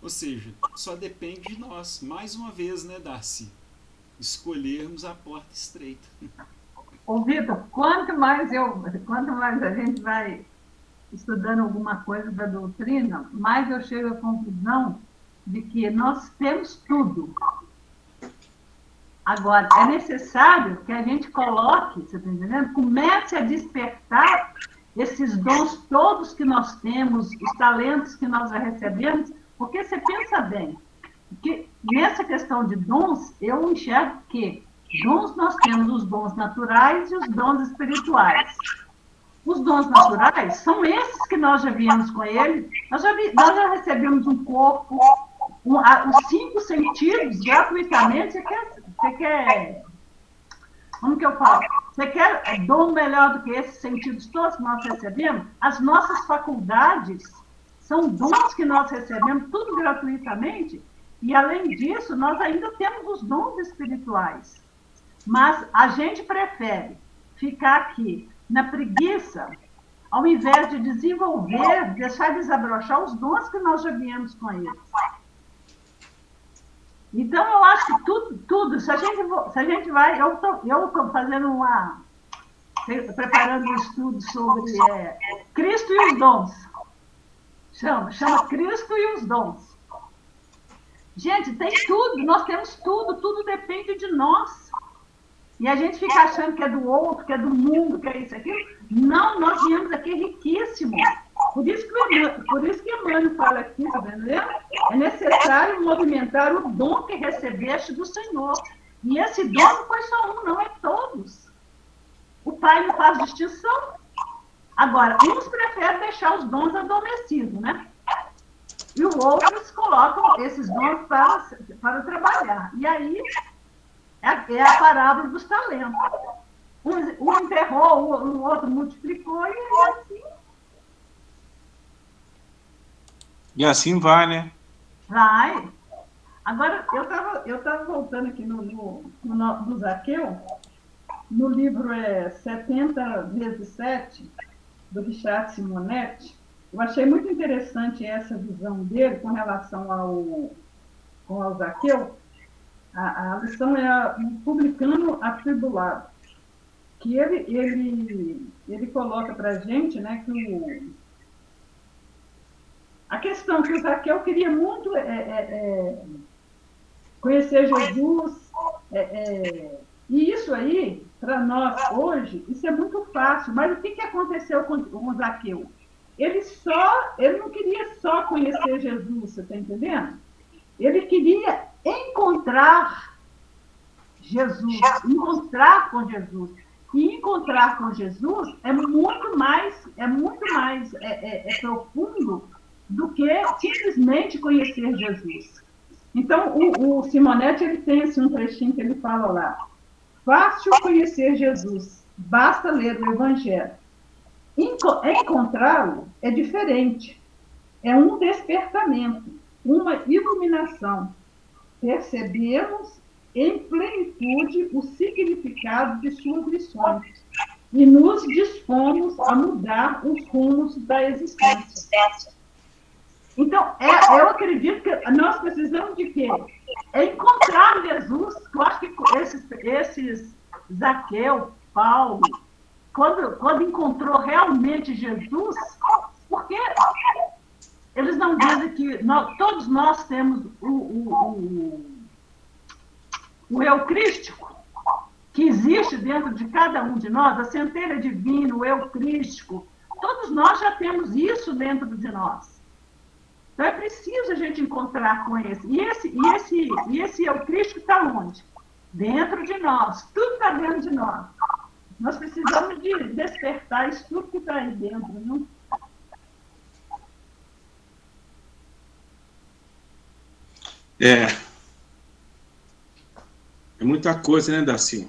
Ou seja, só depende de nós, mais uma vez, né, Darcy? Escolhermos a porta estreita. Ô, Vitor, quanto mais a gente vai estudando alguma coisa da doutrina, mais eu chego à conclusão de que nós temos tudo. Agora, é necessário que a gente coloque, você está entendendo? Comece a despertar esses dons todos que nós temos, os talentos que nós já recebemos, porque você pensa bem, que nessa questão de dons, eu enxergo que dons nós temos os dons naturais e os dons espirituais. Os dons naturais são esses que nós já viemos com ele, nós já recebemos um corpo, os 5 sentidos gratuitamente. Você quer, como que eu falo? Você quer dom melhor do que esses sentidos todos que nós recebemos? As nossas faculdades são dons que nós recebemos, tudo gratuitamente, e além disso, nós ainda temos os dons espirituais. Mas a gente prefere ficar aqui na preguiça, ao invés de desenvolver, deixar desabrochar os dons que nós já viemos com eles. Então, eu acho que tudo, se a gente vai, eu estou fazendo preparando um estudo sobre Cristo e os dons. Chama Cristo e os dons. Gente, tem tudo, nós temos tudo depende de nós. E a gente fica achando que é do outro, que é do mundo, que é isso, aquilo. Não, nós viemos aqui riquíssimos. Por isso que Emmanuel fala aqui, tá vendo? É necessário movimentar o dom que recebeste do Senhor. E esse dom não foi só um, não, é todos. O Pai não faz distinção. Agora, uns preferem deixar os dons adormecidos, né? E os outros colocam esses dons para trabalhar. E aí é a parábola dos talentos. Um enterrou, o outro multiplicou, e assim. E assim vai, né? Vai. Agora, eu estava voltando aqui no Zaqueu, no livro 70 vezes 7, do Richard Simonetti. Eu achei muito interessante essa visão dele com relação ao Zaqueu. A lição é um publicano atribulado, que ele coloca para a gente, né, que a questão que o Zaqueu queria muito conhecer Jesus, e isso aí, para nós hoje, isso é muito fácil, mas o que aconteceu com o Zaqueu? Ele não queria só conhecer Jesus, você está entendendo? Ele queria encontrar Jesus, encontrar com Jesus. E encontrar com Jesus é muito mais profundo do que simplesmente conhecer Jesus. Então, o Simonetti, ele tem assim, um trechinho que ele fala lá: fácil conhecer Jesus, basta ler o Evangelho. Encontrá-lo é diferente. É um despertamento, uma iluminação. Percebemos em plenitude o significado de suas lições e nos dispomos a mudar os rumos da existência. Então, eu acredito que nós precisamos de quê? É encontrar Jesus. Eu acho que esses Zaqueu, Paulo, quando encontrou realmente Jesus, porque eles não dizem que todos nós temos o eu crístico, que existe dentro de cada um de nós, a centelha divina, o eu crístico, todos nós já temos isso dentro de nós. Então é preciso a gente encontrar com esse. E esse eu crístico está onde? Dentro de nós. Tudo está dentro de nós. Nós precisamos de despertar isso tudo que está aí dentro, não? É muita coisa, né, Darcy?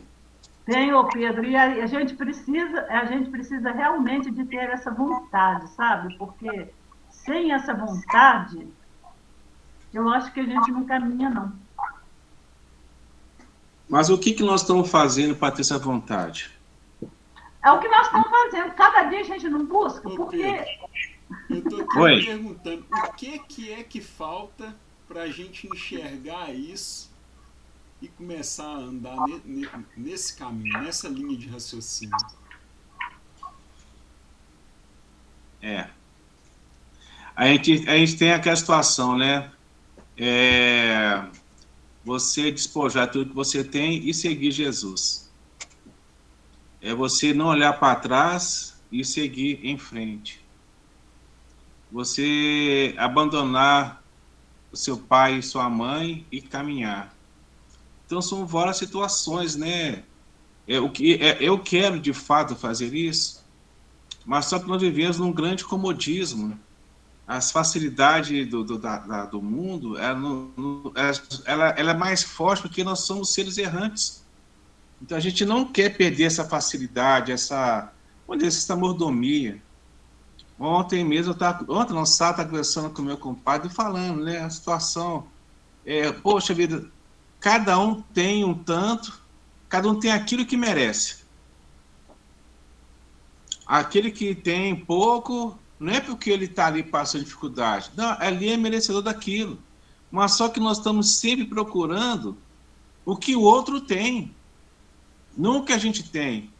Tem, ô Pedro, e a gente precisa realmente de ter essa vontade, sabe? Porque sem essa vontade, eu acho que a gente não caminha, não. Mas o que nós estamos fazendo para ter essa vontade? É o que nós estamos fazendo. Cada dia a gente não busca, Ô, porque... Pedro, eu estou aqui perguntando, o que é que falta para a gente enxergar isso e começar a andar nesse caminho, nessa linha de raciocínio? A gente tem aquela situação, né? Você despojar tudo que você tem e seguir Jesus. É você não olhar para trás e seguir em frente. Você abandonar o seu pai e sua mãe e caminhar. Então são várias situações, né? Eu quero de fato fazer isso, mas só que nós vivemos num grande comodismo. As facilidades do mundo, ela é mais forte porque nós somos seres errantes. Então a gente não quer perder essa facilidade, essa mordomia. Ontem mesmo, ontem não estava conversando com o meu compadre falando, né? A situação, poxa vida, cada um tem um tanto, cada um tem aquilo que merece. Aquele que tem pouco, não é porque ele está ali passando dificuldade, não, ali é merecedor daquilo. Mas só que nós estamos sempre procurando o que o outro tem, não o que a gente tem.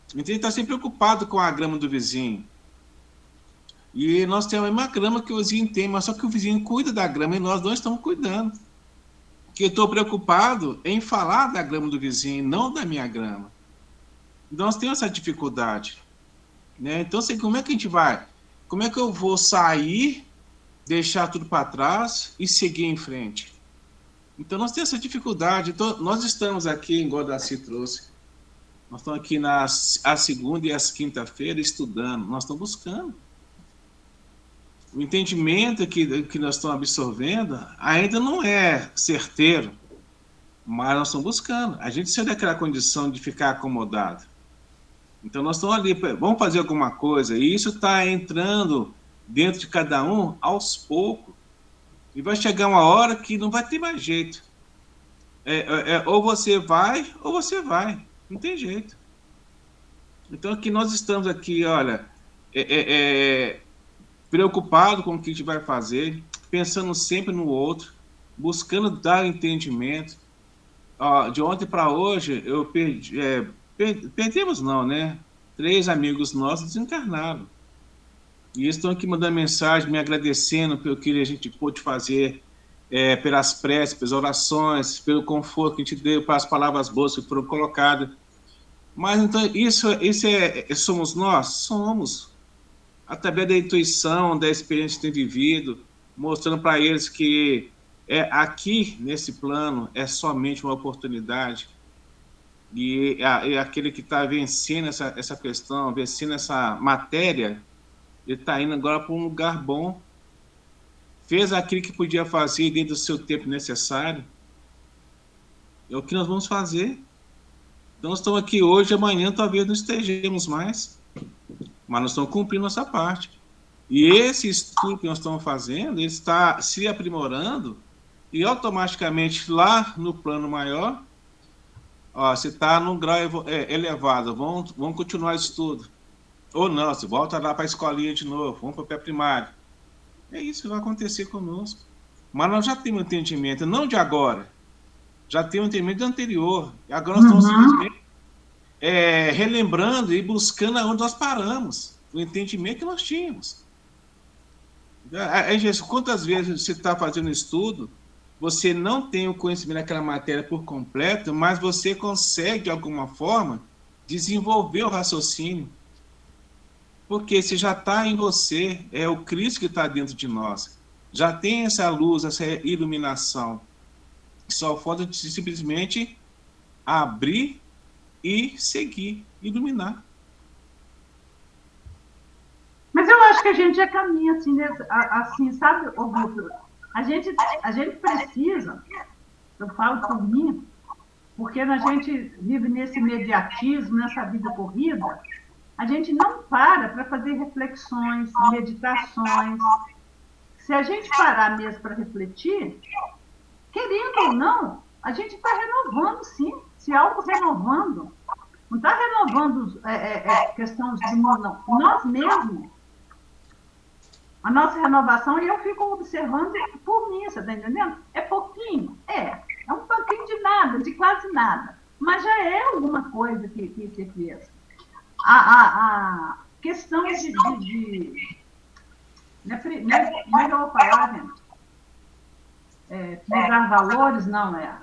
Então a gente está sempre preocupado com a grama do vizinho. E nós temos a mesma grama que o vizinho tem, mas só que o vizinho cuida da grama e nós não estamos cuidando. Porque eu estou preocupado em falar da grama do vizinho, não da minha grama. Então nós temos essa dificuldade. Né? Então, assim, como é que a gente vai? Como é que eu vou sair, deixar tudo para trás e seguir em frente? Então, nós temos essa dificuldade. Então, nós estamos aqui, igual a Darcy trouxe, nós estamos aqui a segunda e a quinta-feira estudando, nós estamos buscando. O entendimento que nós estamos absorvendo ainda não é certeiro, mas nós estamos buscando. A gente saiu daquela condição de ficar acomodado. Então, nós estamos ali, vamos fazer alguma coisa, e isso está entrando dentro de cada um aos poucos. E vai chegar uma hora que não vai ter mais jeito. Ou você vai, ou você vai. Não tem jeito. Então, aqui nós estamos aqui, olha, preocupado com o que a gente vai fazer, pensando sempre no outro, buscando dar entendimento. De ontem para hoje, eu perdemos não, né? 3 amigos nossos desencarnaram. E eles estão aqui mandando mensagem, me agradecendo pelo que a gente pôde fazer, pelas preces, pelas orações, pelo conforto que a gente deu, pelas palavras boas que foram colocadas. Mas então, isso somos nós? Somos. Através da intuição, da experiência que tem vivido, mostrando para eles que aqui, nesse plano, é somente uma oportunidade. E aquele que está vencendo essa questão, vencendo essa matéria, ele está indo agora para um lugar bom. Fez aquilo que podia fazer dentro do seu tempo necessário. É o que nós vamos fazer. Então, nós estamos aqui hoje, amanhã talvez não estejamos mais. mas nós estamos cumprindo nossa parte. E esse estudo que nós estamos fazendo, ele está se aprimorando e automaticamente lá no plano maior, ó, você está num grau elevado, vamos continuar o estudo. Ou não, você volta lá para a escolinha de novo, vamos para o pré-primário. É isso que vai acontecer conosco. Mas nós já temos um entendimento, não de agora, já temos um entendimento anterior. E agora nós estamos simplesmente relembrando e buscando aonde nós paramos, o entendimento que nós tínhamos. Quantas vezes você está fazendo estudo, você não tem o conhecimento daquela matéria por completo, mas você consegue, de alguma forma, desenvolver o raciocínio. Porque se já está em você, é o Cristo que está dentro de nós. Já tem essa luz, essa iluminação. Só falta de simplesmente abrir e seguir, iluminar. Mas eu acho que a gente já caminha assim, sabe, Augusto? A gente precisa, eu falo por mim, porque a gente vive nesse imediatismo, nessa vida corrida, a gente não para fazer reflexões, meditações. Se a gente parar mesmo para refletir, querendo ou não, a gente está renovando, sim, se auto-renovando. Não está renovando questões de mundo, não. Nós mesmos. A nossa renovação, e eu fico observando por mim, você está entendendo? É pouquinho? É um pouquinho de nada, de quase nada. Mas já é alguma coisa que você fez. A questão de como é que eu vou falar, gente? Mudar valores, não é.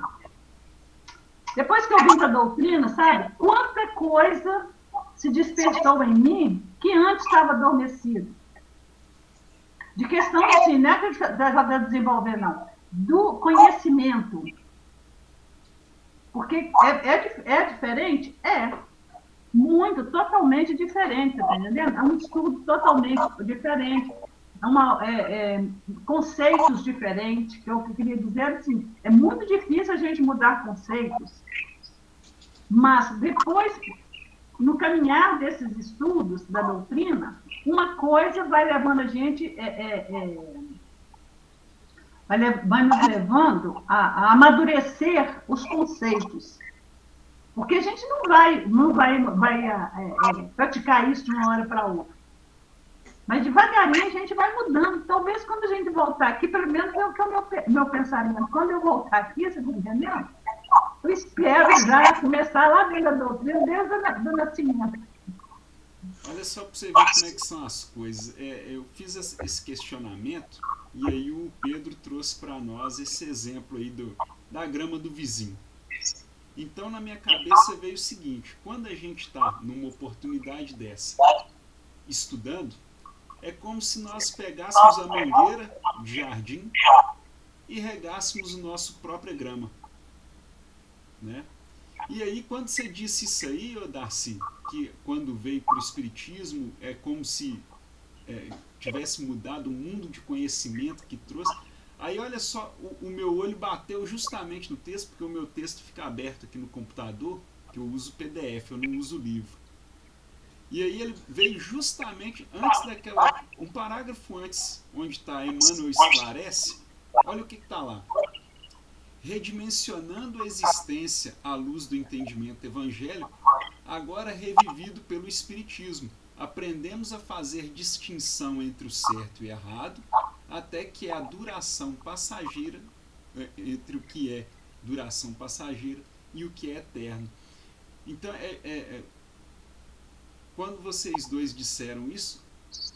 Depois que eu vim para a doutrina, sabe? Quanta coisa se despertou em mim que antes estava adormecido. De questão assim, não é que já está desenvolvendo, não. Do conhecimento. Porque é diferente? É. Muito, totalmente diferente, tá entendendo? É um estudo totalmente diferente. Conceitos diferentes, que eu queria dizer assim, é muito difícil a gente mudar conceitos, mas depois, no caminhar desses estudos da doutrina, uma coisa vai levando a gente, vai nos levando a amadurecer os conceitos. Porque a gente não vai praticar isso de uma hora para outra. Mas devagarinho a gente vai mudando. Talvez quando a gente voltar aqui, pelo menos é o que é o meu pensamento. Quando eu voltar aqui, você está entendendo? Eu espero já começar lá dentro da doutrina, desde o nascimento. Olha só para você ver como é que são as coisas. Eu fiz esse questionamento e aí o Pedro trouxe para nós esse exemplo aí da grama do vizinho. Então na minha cabeça veio o seguinte: quando a gente está numa oportunidade dessa, estudando, é como se nós pegássemos a mangueira de jardim e regássemos a nossa própria grama, né? E aí, quando você disse isso aí, Darcy, que quando veio para o Espiritismo, é como se tivesse mudado o mundo de conhecimento que trouxe. Aí, olha só, o meu olho bateu justamente no texto, porque o meu texto fica aberto aqui no computador, que eu uso PDF, eu não uso livro. E aí ele veio justamente antes um parágrafo antes, onde está Emmanuel esclarece, olha o que está lá. Redimensionando a existência à luz do entendimento evangélico, agora revivido pelo Espiritismo, aprendemos a fazer distinção entre o certo e o errado, até que a duração passageira, entre o que é duração passageira e o que é eterno. Então, quando vocês dois disseram isso,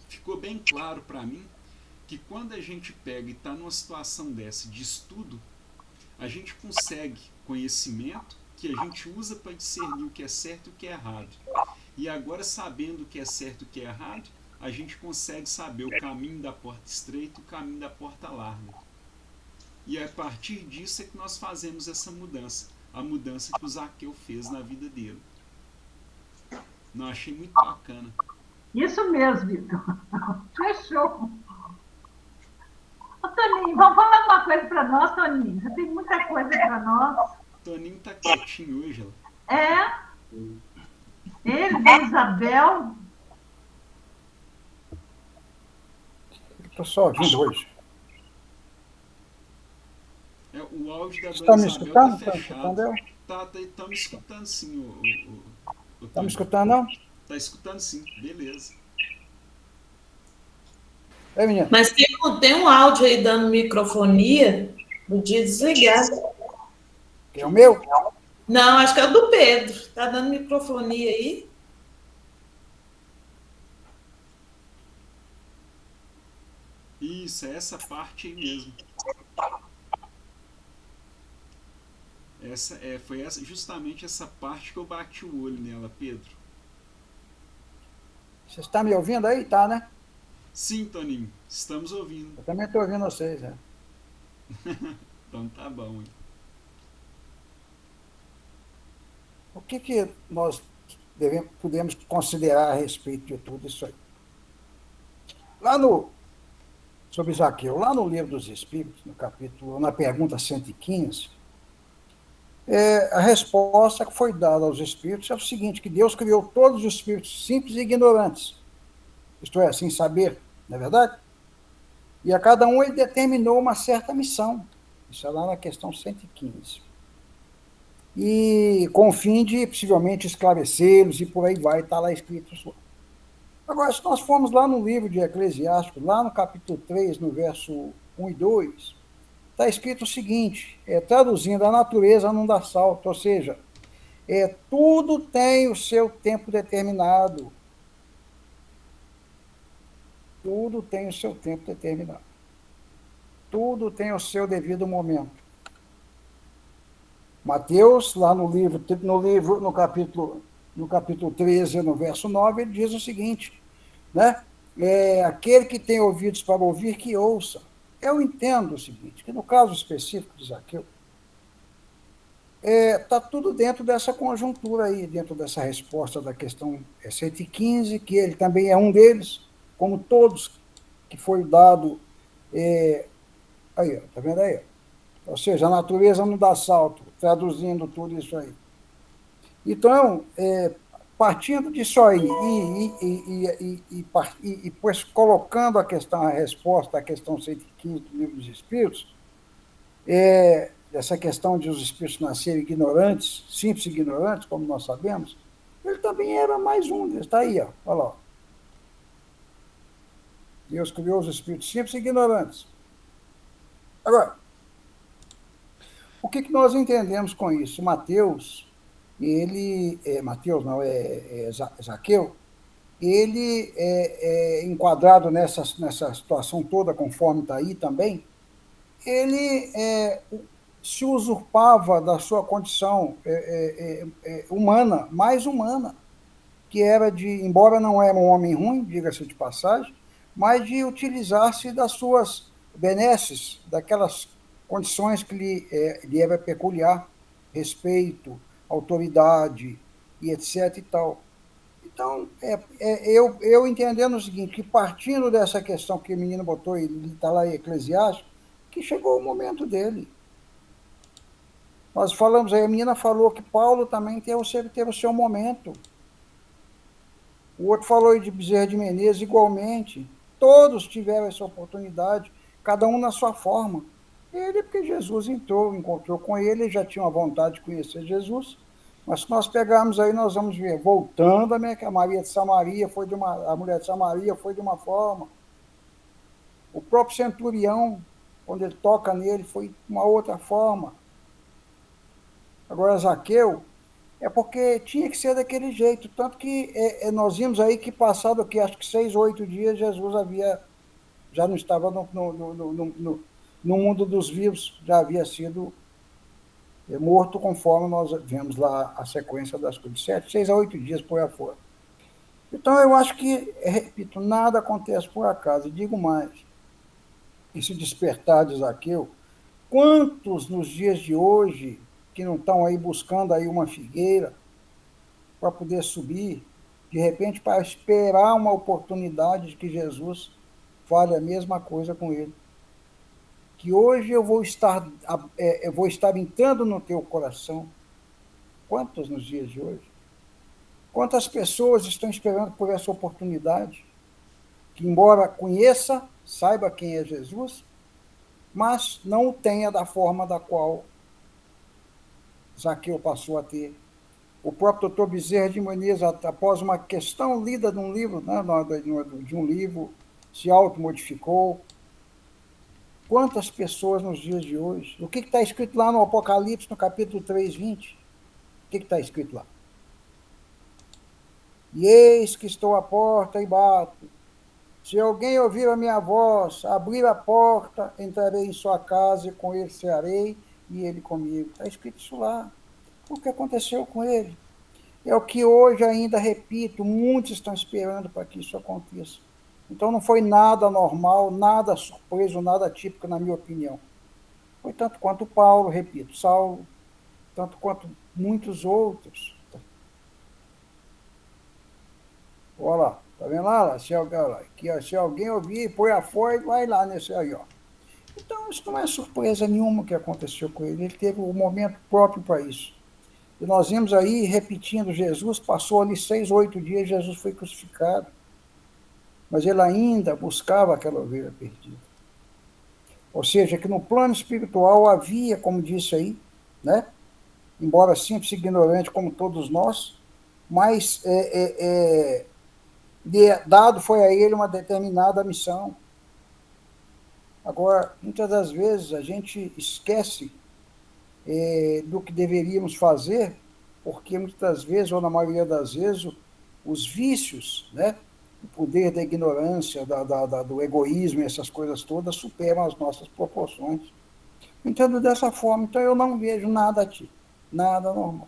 ficou bem claro para mim que quando a gente pega e está numa situação dessa de estudo, a gente consegue conhecimento que a gente usa para discernir o que é certo e o que é errado. E agora, sabendo o que é certo e o que é errado, a gente consegue saber o caminho da porta estreita e o caminho da porta larga. E a partir disso é que nós fazemos essa mudança. A mudança que o Zaqueu fez na vida dele. Não, achei muito bacana. Isso mesmo, Vitor. Fechou. Ô, Toninho, vamos falar uma coisa para nós, Toninho. Você tem muita coisa para nós. Toninho tá quietinho hoje, ela. Ele, da Isabel. Estou só ouvindo hoje. O áudio da Você Dona está me Isabel escutando? tá Está me fechado. escutando, eu? Tá me escutando sim, o Está me Toninho. escutando, não? Tá escutando sim, beleza. É, menino? Mas tem um áudio aí dando microfonia, podia desligar. Que é o meu? Não, acho que é o do Pedro. Está dando microfonia aí? Isso, é essa parte aí mesmo. Foi justamente essa parte que eu bati o olho nela, Pedro. Você está me ouvindo aí? Tá, né? Sim, Toninho, estamos ouvindo. Eu também estou ouvindo vocês. Né? Então tá bom, hein? O que nós podemos considerar a respeito de tudo isso aí? Sobre Zaqueu, lá no Livro dos Espíritos, na pergunta 115, a resposta que foi dada aos espíritos é o seguinte, que Deus criou todos os espíritos simples e ignorantes, isto é, sem saber, não é verdade? E a cada um ele determinou uma certa missão, isso é lá na questão 115. E com o fim de, possivelmente, esclarecê-los, e por aí vai, está lá escrito isso. Agora, se nós formos lá no livro de Eclesiástico, lá no capítulo 3, no verso 1 e 2, está escrito o seguinte, traduzindo, a natureza não dá salto, ou seja, tudo tem o seu tempo determinado. Tudo tem o seu tempo determinado. Tudo tem o seu devido momento. Mateus, lá no capítulo 13, no verso 9, ele diz o seguinte, né? Aquele que tem ouvidos para ouvir, que ouça. Eu entendo o seguinte, que no caso específico de Zaqueu, está tudo dentro dessa conjuntura aí, dentro dessa resposta da questão 115, que ele também é um deles, como todos que foi dado. Aí, está vendo aí? Ou seja, a natureza não dá salto, traduzindo tudo isso aí. Então, partindo disso aí e pois colocando a resposta à questão 115 do Livro dos Espíritos, essa questão de os espíritos nascerem ignorantes, simples e ignorantes, como nós sabemos, ele também era mais um, está aí, ó, olha lá. Deus criou os espíritos simples e ignorantes. Agora, o que nós entendemos com isso? Zaqueu, ele enquadrado nessa situação toda, conforme está aí também, ele se usurpava da sua condição humana, mais humana, que era embora não era um homem ruim, diga-se de passagem, mas de utilizar-se das suas benesses, daquelas condições que lhe era peculiar, respeito, autoridade e etc. e tal. Então, eu entendendo o seguinte, que partindo dessa questão que o menino botou, ele está lá em Eclesiastes, que chegou o momento dele. Nós falamos aí, a menina falou que Paulo também teve o seu momento. O outro falou aí de Bezerra de Menezes, igualmente. Todos tiveram essa oportunidade, cada um na sua forma. Ele, porque Jesus encontrou com ele já tinha uma vontade de conhecer Jesus, mas se nós pegarmos aí, nós vamos ver, voltando que a mulher de Samaria foi de uma forma. O próprio centurião, quando ele toca nele, foi de uma outra forma. Agora, Zaqueu, porque tinha que ser daquele jeito, tanto que nós vimos aí que passado aqui, acho que 6 ou 8 dias, Jesus já não estava no mundo dos vivos, já havia sido morto, conforme nós vemos lá a sequência das coisas, 6 a 8 dias por aí fora. Então, eu acho que, repito, nada acontece por acaso, e digo mais, esse despertar de Zaqueu, quantos nos dias de hoje que não estão aí buscando aí uma figueira para poder subir, de repente para esperar uma oportunidade de que Jesus fale a mesma coisa com ele. Que hoje eu vou estar entrando no teu coração. Quantos nos dias de hoje? Quantas pessoas estão esperando por essa oportunidade? que, embora conheça, saiba quem é Jesus, mas não o tenha da forma da qual Zaqueu passou a ter. O próprio doutor Bezerra de Menezes, após uma questão lida num livro, né, de um livro, se automodificou. Quantas pessoas nos dias de hoje? O que está escrito lá no Apocalipse, no capítulo 3:20? O que está escrito lá? E eis que estou à porta e bato. Se alguém ouvir a minha voz, abrir a porta, entrarei em sua casa e com ele cearei e ele comigo. Está escrito isso lá. O que aconteceu com ele? É o que hoje ainda, repito, muitos estão esperando para que isso aconteça. Então não foi nada normal, nada surpreso, nada típico, na minha opinião. Foi tanto quanto Paulo, repito, Saulo, tanto quanto muitos outros. Olha lá, tá vendo lá? Se alguém ouvir, põe a fora e vai lá nesse aí, ó. Então, isso não é surpresa nenhuma que aconteceu com ele. Ele teve um momento próprio para isso. E nós vimos aí, repetindo, Jesus passou ali 6 ou 8 dias, Jesus foi crucificado. Mas ele ainda buscava aquela ovelha perdida. Ou seja, que no plano espiritual havia, como disse aí, né? Embora simples e ignorante como todos nós, mas dado foi a ele uma determinada missão. Agora, muitas das vezes a gente esquece do que deveríamos fazer, porque muitas das vezes, ou na maioria das vezes, os vícios, né, o poder da ignorância, do egoísmo, essas coisas todas, superam as nossas proporções. Entendo dessa forma, então eu não vejo nada aqui, nada normal.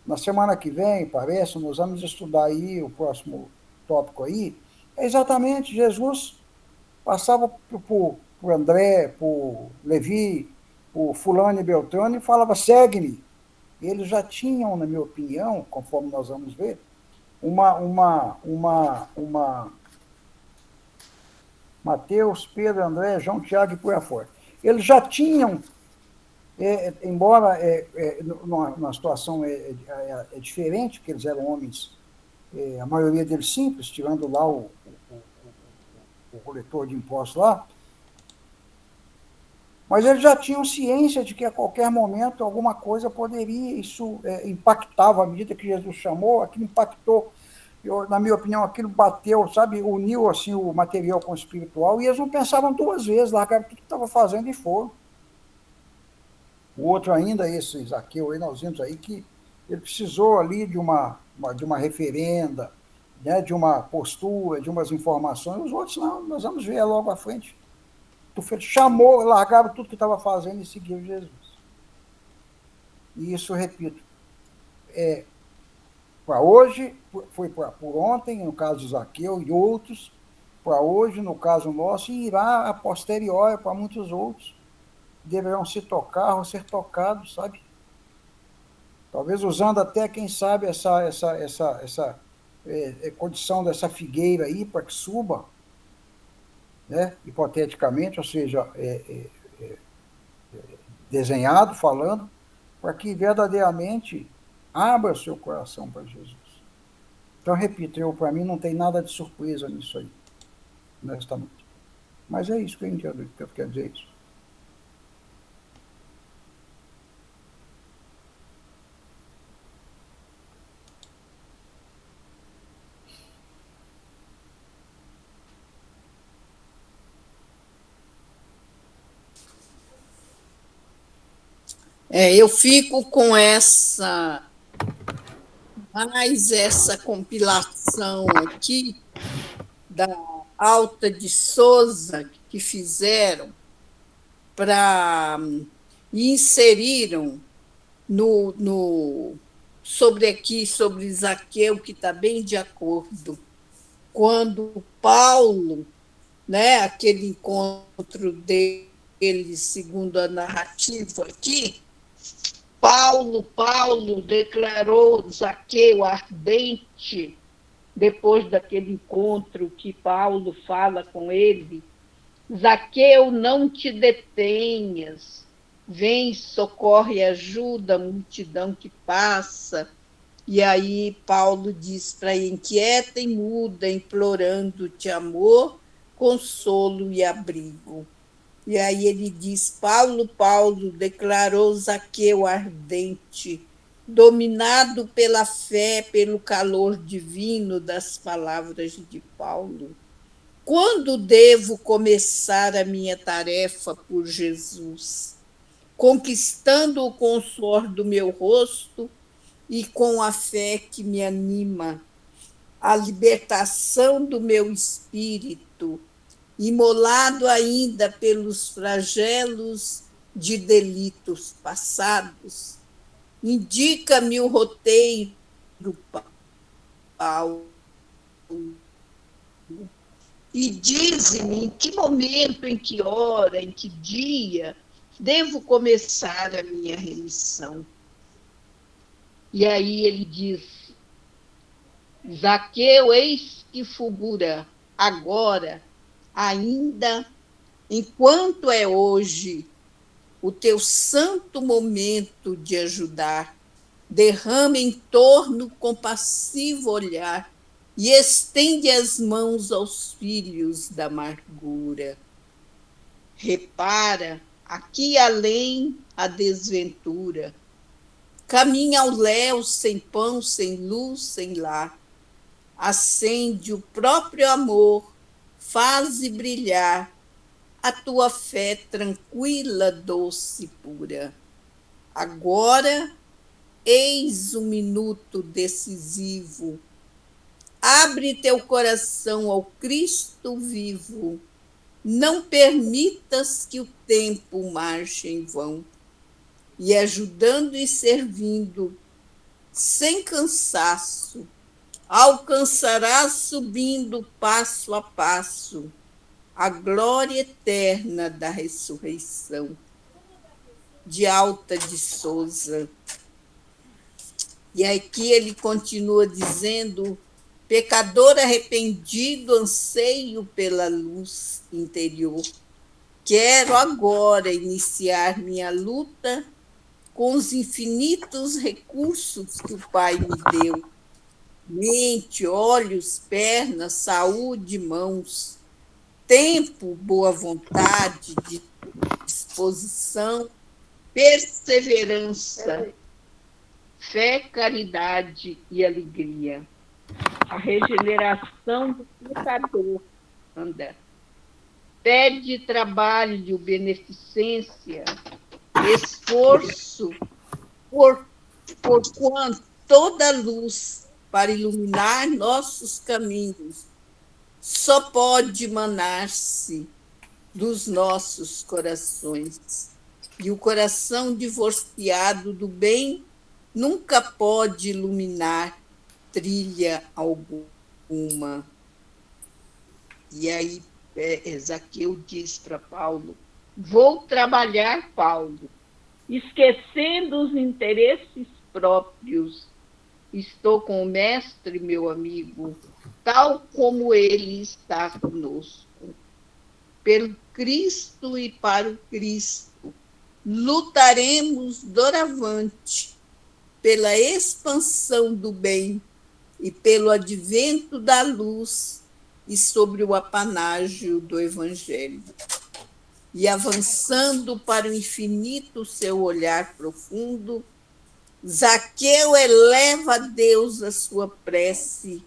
Na semana que vem, parece, nós vamos estudar aí o próximo tópico aí, é exatamente Jesus passava por André, por Levi, por fulano e Beltrano e falava, segue-me. Eles já tinham, na minha opinião, conforme nós vamos ver, Mateus, Pedro, André, João, Tiago e por aí fora. Eles já tinham, embora numa situação diferente, porque eles eram homens, a maioria deles simples, tirando lá o coletor de impostos lá, mas eles já tinham ciência de que a qualquer momento alguma coisa poderia, isso impactava à medida que Jesus chamou, aquilo impactou, na minha opinião, aquilo bateu, sabe, uniu assim o material com o espiritual, e eles não pensavam 2 vezes, largaram tudo que estava fazendo e foram. O outro ainda, esse Zaqueu aí, nós vimos aí que ele precisou ali de uma referenda, né, de uma postura, de umas informações, os outros não, nós vamos ver logo à frente. Chamou, largaram tudo que estava fazendo e seguiu Jesus. E isso, repito, para hoje, foi por ontem, no caso de Zaqueu e outros, para hoje, no caso nosso, e irá a posteriori para muitos outros. Deverão se tocar ou ser tocados, sabe? Talvez usando até, quem sabe, essa condição dessa figueira aí para que suba, né? Hipoteticamente, ou seja, desenhado, falando, para que verdadeiramente abra o seu coração para Jesus. Então, repito, para mim não tem nada de surpresa nisso aí, honestamente. Mas é isso que eu quero dizer isso. Eu fico com mais essa compilação aqui da Alta de Souza que fizeram para inseriram sobre Zaqueu, que está bem de acordo, quando Paulo, né, aquele encontro dele, segundo a narrativa aqui, Paulo declarou Zaqueu ardente, depois daquele encontro que Paulo fala com ele, Zaqueu, não te detenhas, vem, socorre e ajuda a multidão que passa. E aí Paulo diz para ele, inquieta e muda, implorando-te amor, consolo e abrigo. E aí ele diz: Paulo, Paulo, declarou Zaqueu ardente, dominado pela fé, pelo calor divino das palavras de Paulo. Quando devo começar a minha tarefa por Jesus? Conquistando-o com o suor do meu rosto e com a fé que me anima, a libertação do meu espírito, imolado ainda pelos flagelos de delitos passados. Indica-me o roteiro, Paulo, e dize-me em que momento, em que hora, em que dia devo começar a minha remissão. E aí ele diz: Zaqueu, eis que fulgura agora, ainda enquanto é hoje, o teu santo momento de ajudar. Derrama em torno compassivo olhar e estende as mãos aos filhos da amargura. Repara, aqui além a desventura. Caminha ao léu sem pão, sem luz, sem lar. Acende o próprio amor, faze brilhar a tua fé tranquila, doce, pura. Agora, eis o minuto decisivo. Abre teu coração ao Cristo vivo. Não permitas que o tempo marche em vão. E ajudando e servindo, sem cansaço, alcançarás subindo passo a passo a glória eterna da ressurreição. De Alta de Souza. E aqui ele continua dizendo: pecador arrependido, anseio pela luz interior. Quero agora iniciar minha luta com os infinitos recursos que o Pai me deu. Mente, olhos, pernas, saúde, mãos, tempo, boa vontade, disposição, perseverança, fé, caridade e alegria. A regeneração do pecador anda. Pede trabalho, beneficência, esforço, porquanto toda luz para iluminar nossos caminhos só pode manar-se dos nossos corações. E o coração divorciado do bem nunca pode iluminar trilha alguma. E aí Zaqueu diz para Paulo: vou trabalhar, Paulo, esquecendo os interesses próprios. Estou com o mestre, meu amigo, tal como ele está conosco. Pelo Cristo e para o Cristo, lutaremos doravante pela expansão do bem e pelo advento da luz e sobre o apanágio do Evangelho. E avançando para o infinito seu olhar profundo, Zaqueu eleva a Deus a sua prece,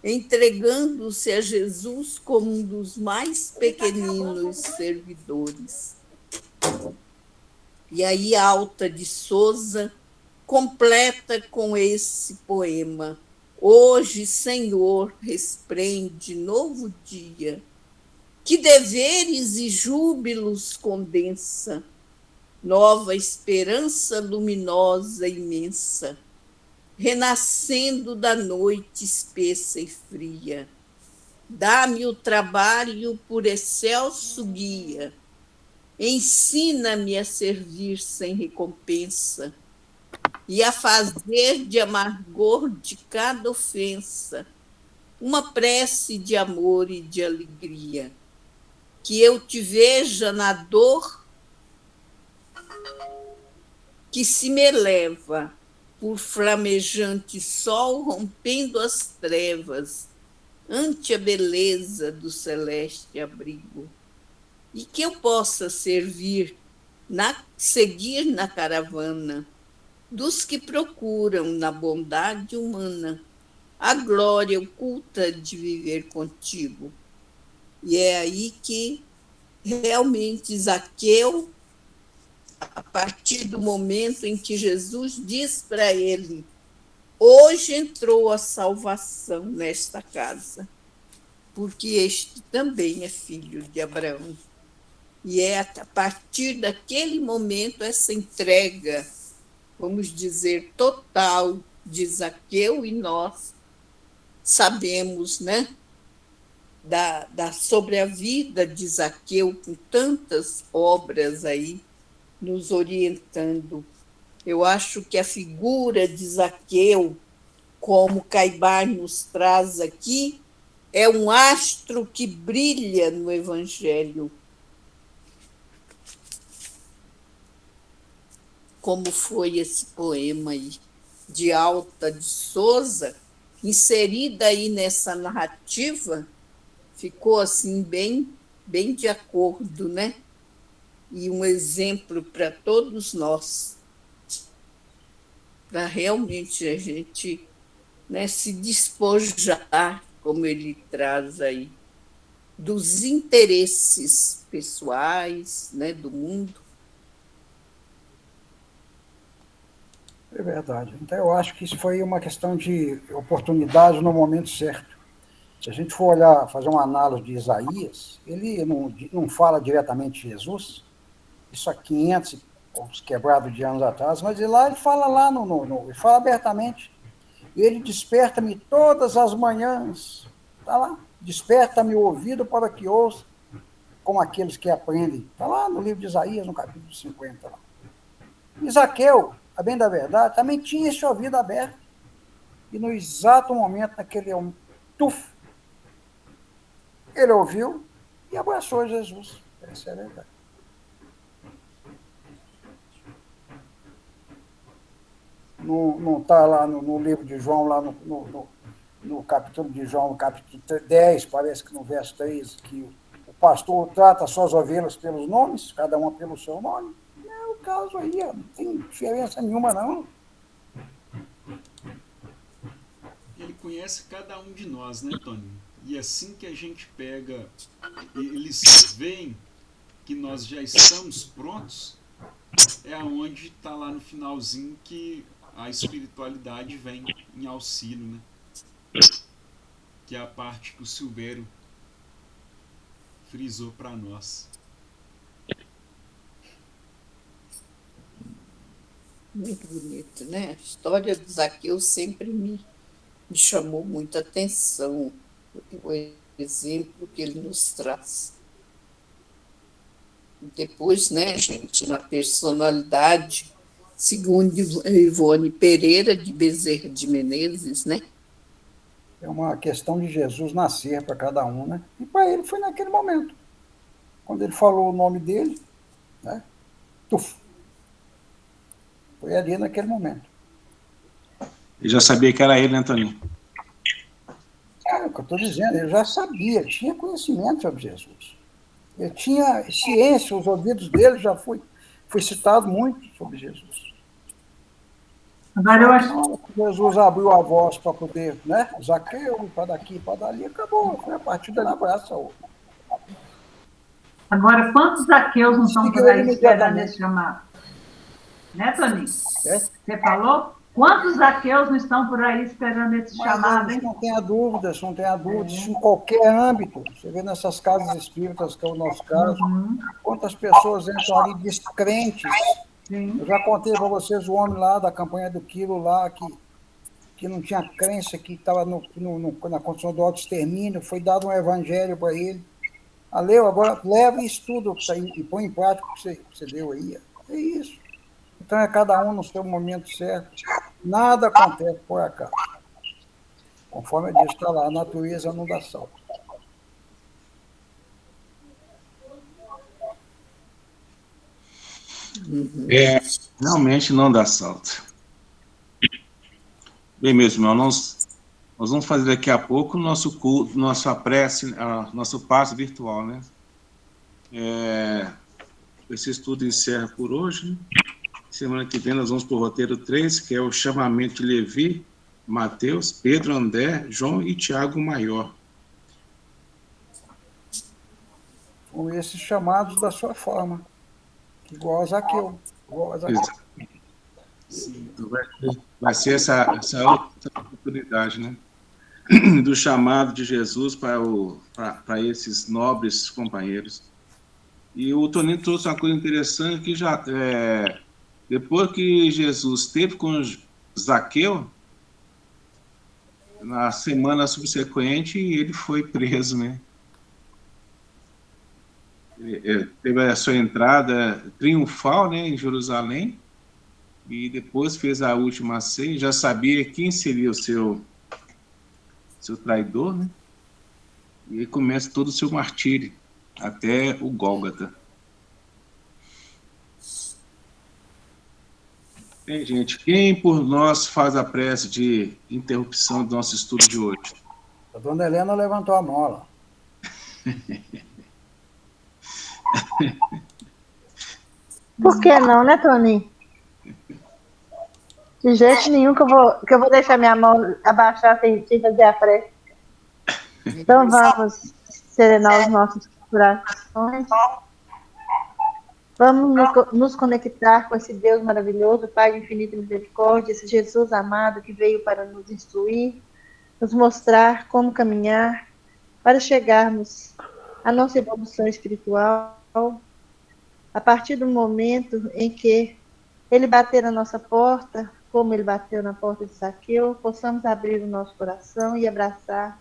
entregando-se a Jesus como um dos mais pequeninos servidores. E aí Alta de Souza completa com esse poema: hoje, Senhor, resplende novo dia, que deveres e júbilos condensa, nova esperança luminosa imensa, renascendo da noite espessa e fria. Dá-me o trabalho por excelso guia, ensina-me a servir sem recompensa e a fazer de amargor de cada ofensa uma prece de amor e de alegria. Que eu te veja na dor que se me eleva por flamejante sol rompendo as trevas, ante a beleza do celeste abrigo, e que eu possa seguir na caravana dos que procuram na bondade humana a glória oculta de viver contigo. E é aí que realmente Zaqueu, a partir do momento em que Jesus diz para ele: hoje entrou a salvação nesta casa, porque este também é filho de Abraão. E é a partir daquele momento essa entrega, vamos dizer, total de Zaqueu, e nós sabemos, né, sobre a vida de Zaqueu, com tantas obras aí nos orientando. Eu acho que a figura de Zaqueu, como Caibar nos traz aqui, é um astro que brilha no Evangelho. Como foi esse poema aí, de Alta de Souza, inserida aí nessa narrativa, ficou assim bem de acordo, né? E um exemplo para todos nós, para realmente a gente, né, se despojar, como ele traz aí, dos interesses pessoais, né, do mundo. É verdade. Então, eu acho que isso foi uma questão de oportunidade no momento certo. Se a gente for olhar, fazer uma análise de Isaías, ele não fala diretamente de Jesus, isso há 500 os quebrados de anos atrás, mas ele fala lá, ele fala abertamente. Ele desperta-me todas as manhãs, está lá, desperta-me o ouvido para que ouça, como aqueles que aprendem. Está lá no livro de Isaías, no capítulo 50. Lá. E Zaqueu, a bem da verdade, também tinha esse ouvido aberto. E no exato momento, naquele tuf, ele ouviu e abraçou Jesus. Essa é a verdade. Não está lá no livro de João, lá no capítulo de João, no capítulo 10, parece que no verso 3, que o pastor trata as suas ovelhas pelos nomes, cada uma pelo seu nome. É o caso aí, não tem diferença nenhuma, não. Ele conhece cada um de nós, né, Tony? E assim que a gente pega, eles veem que nós já estamos prontos, é aonde está lá no finalzinho que a espiritualidade vem em auxílio, né? Que é a parte que o Silvério frisou para nós. Muito bonito, né? A história do Zaqueu sempre me chamou muita atenção, o exemplo que ele nos traz. Depois, né, gente, na personalidade, segundo Ivone Pereira de Bezerra de Menezes, né? É uma questão de Jesus nascer para cada um, né? E para ele foi naquele momento. Quando ele falou o nome dele, né? Tuf. Foi ali naquele momento. Ele já sabia que era ele, né, Toninho? É o que eu estou dizendo, ele já sabia, tinha conhecimento sobre Jesus. Ele tinha ciência, os ouvidos dele já foi citado muito sobre Jesus. Agora eu acho. Jesus abriu a voz para poder, né? Zaqueu, para daqui, para dali, acabou. Foi a partir dali, abraça o. Agora, quantos Zaqueus não estão por aí esperando esse chamado? Né, Toninho? É? Você falou? Quantos Zaqueus não estão por aí esperando esse chamado, hein? Não tenha dúvidas, não tenha dúvidas. Isso em qualquer âmbito. Você vê nessas casas espíritas, que é o nosso caso, quantas pessoas entram ali descrentes. Sim. Eu já contei para vocês o homem lá da campanha do quilo lá, que não tinha crença, que estava na condição do auto-extermínio, foi dado um evangelho para ele. Leu, agora leva e estuda e põe em prática o que você deu aí. É isso. Então é cada um no seu momento certo. Nada acontece por acaso. Conforme eu disse, está lá, a natureza não dá salto. Realmente não dá salto. Bem, meus irmãos, Nós vamos fazer daqui a pouco o nosso culto, nossa prece, nosso passo virtual, né? Esse estudo encerra por hoje, né? Semana que vem nós vamos para o roteiro 3, que é o chamamento de Levi, Mateus, Pedro, André, João e Tiago Maior. Com esses chamados da sua forma, igual a Zaqueu. Sim. Vai ser essa outra oportunidade, né? Do chamado de Jesus para esses nobres companheiros. E o Toninho trouxe uma coisa interessante que já depois que Jesus esteve com Zaqueu, na semana subsequente ele foi preso, né? Teve a sua entrada triunfal, né, em Jerusalém, e depois fez a última ceia, já sabia quem seria o seu traidor, né? E aí começa todo o seu martírio, até o Gólgota. Bem, gente, quem por nós faz a prece de interrupção do nosso estudo de hoje? A dona Helena levantou a mão lá. Por que não, né, Tony? De jeito nenhum que eu vou deixar minha mão abaixar sem fazer a prece. Então vamos serenar os nossos corações. Vamos nos conectar com esse Deus maravilhoso, Pai de infinita misericórdia, esse Jesus amado que veio para nos instruir, nos mostrar como caminhar para chegarmos à nossa evolução espiritual, a partir do momento em que Ele bater na nossa porta, como Ele bateu na porta de Zaqueu, possamos abrir o nosso coração e abraçar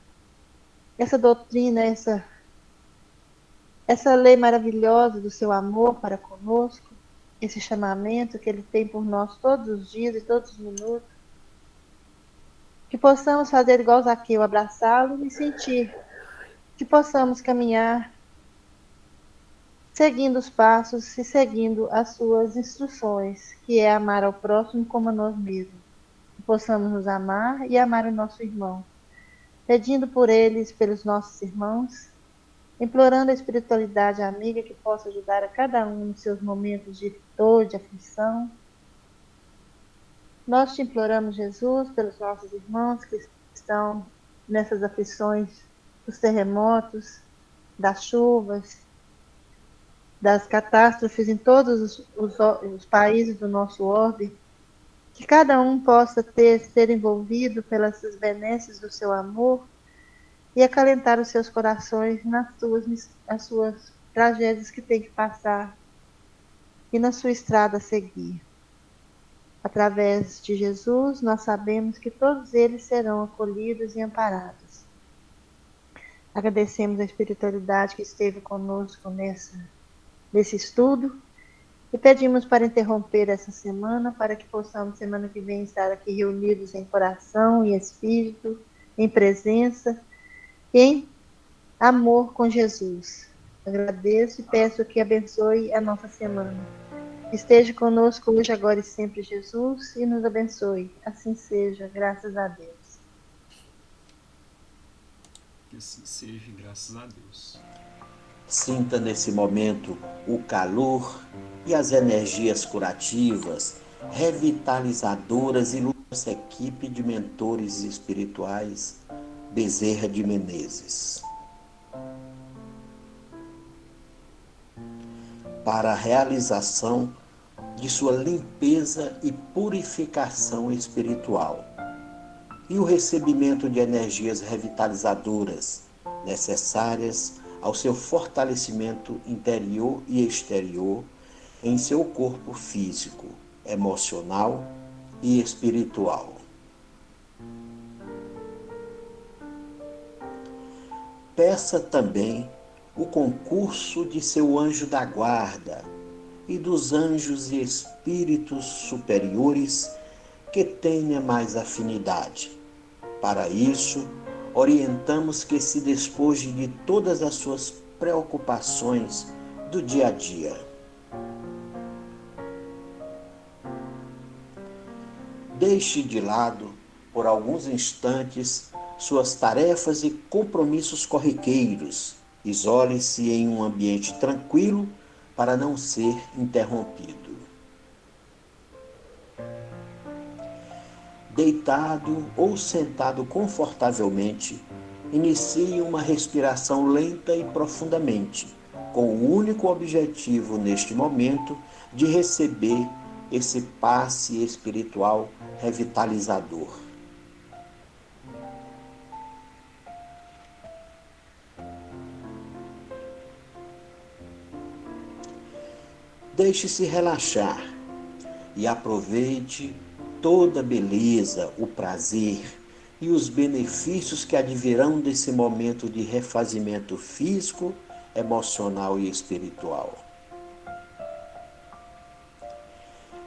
essa doutrina, essa lei maravilhosa do seu amor para conosco, esse chamamento que Ele tem por nós todos os dias e todos os minutos, que possamos fazer igual Zaqueu, abraçá-lo e sentir, que possamos caminhar seguindo os passos e seguindo as suas instruções, que é amar ao próximo como a nós mesmos, que possamos nos amar e amar o nosso irmão, pedindo por eles, pelos nossos irmãos, implorando a espiritualidade amiga que possa ajudar a cada um nos seus momentos de dor, de aflição. Nós te imploramos, Jesus, pelos nossos irmãos que estão nessas aflições dos terremotos, das chuvas, das catástrofes em todos os países do nosso orbe, que cada um possa ser envolvido pelas benesses do seu amor e acalentar os seus corações nas suas tragédias que tem que passar e na sua estrada a seguir. Através de Jesus, nós sabemos que todos eles serão acolhidos e amparados. Agradecemos a espiritualidade que esteve conosco nesse estudo e pedimos para interromper essa semana, para que possamos, semana que vem, estar aqui reunidos em coração e espírito, em presença, em amor com Jesus. Agradeço e peço que abençoe a nossa semana. Esteja conosco hoje, agora e sempre, Jesus, e nos abençoe. Assim seja, graças a Deus. Que assim seja, graças a Deus. Sinta nesse momento o calor e as energias curativas, revitalizadoras e nossa equipe de mentores espirituais, Bezerra de Menezes. Para a realização de sua limpeza e purificação espiritual e o recebimento de energias revitalizadoras necessárias ao seu fortalecimento interior e exterior em seu corpo físico, emocional e espiritual. Peça também o concurso de seu anjo da guarda e dos anjos e espíritos superiores que tenha mais afinidade. Para isso, orientamos que se despoje de todas as suas preocupações do dia a dia. Deixe de lado, por alguns instantes, suas tarefas e compromissos corriqueiros. Isole-se em um ambiente tranquilo para não ser interrompido. Deitado ou sentado confortavelmente, inicie uma respiração lenta e profundamente, com o único objetivo neste momento de receber esse passe espiritual revitalizador. Deixe-se relaxar e aproveite toda a beleza, o prazer e os benefícios que advirão desse momento de refazimento físico, emocional e espiritual.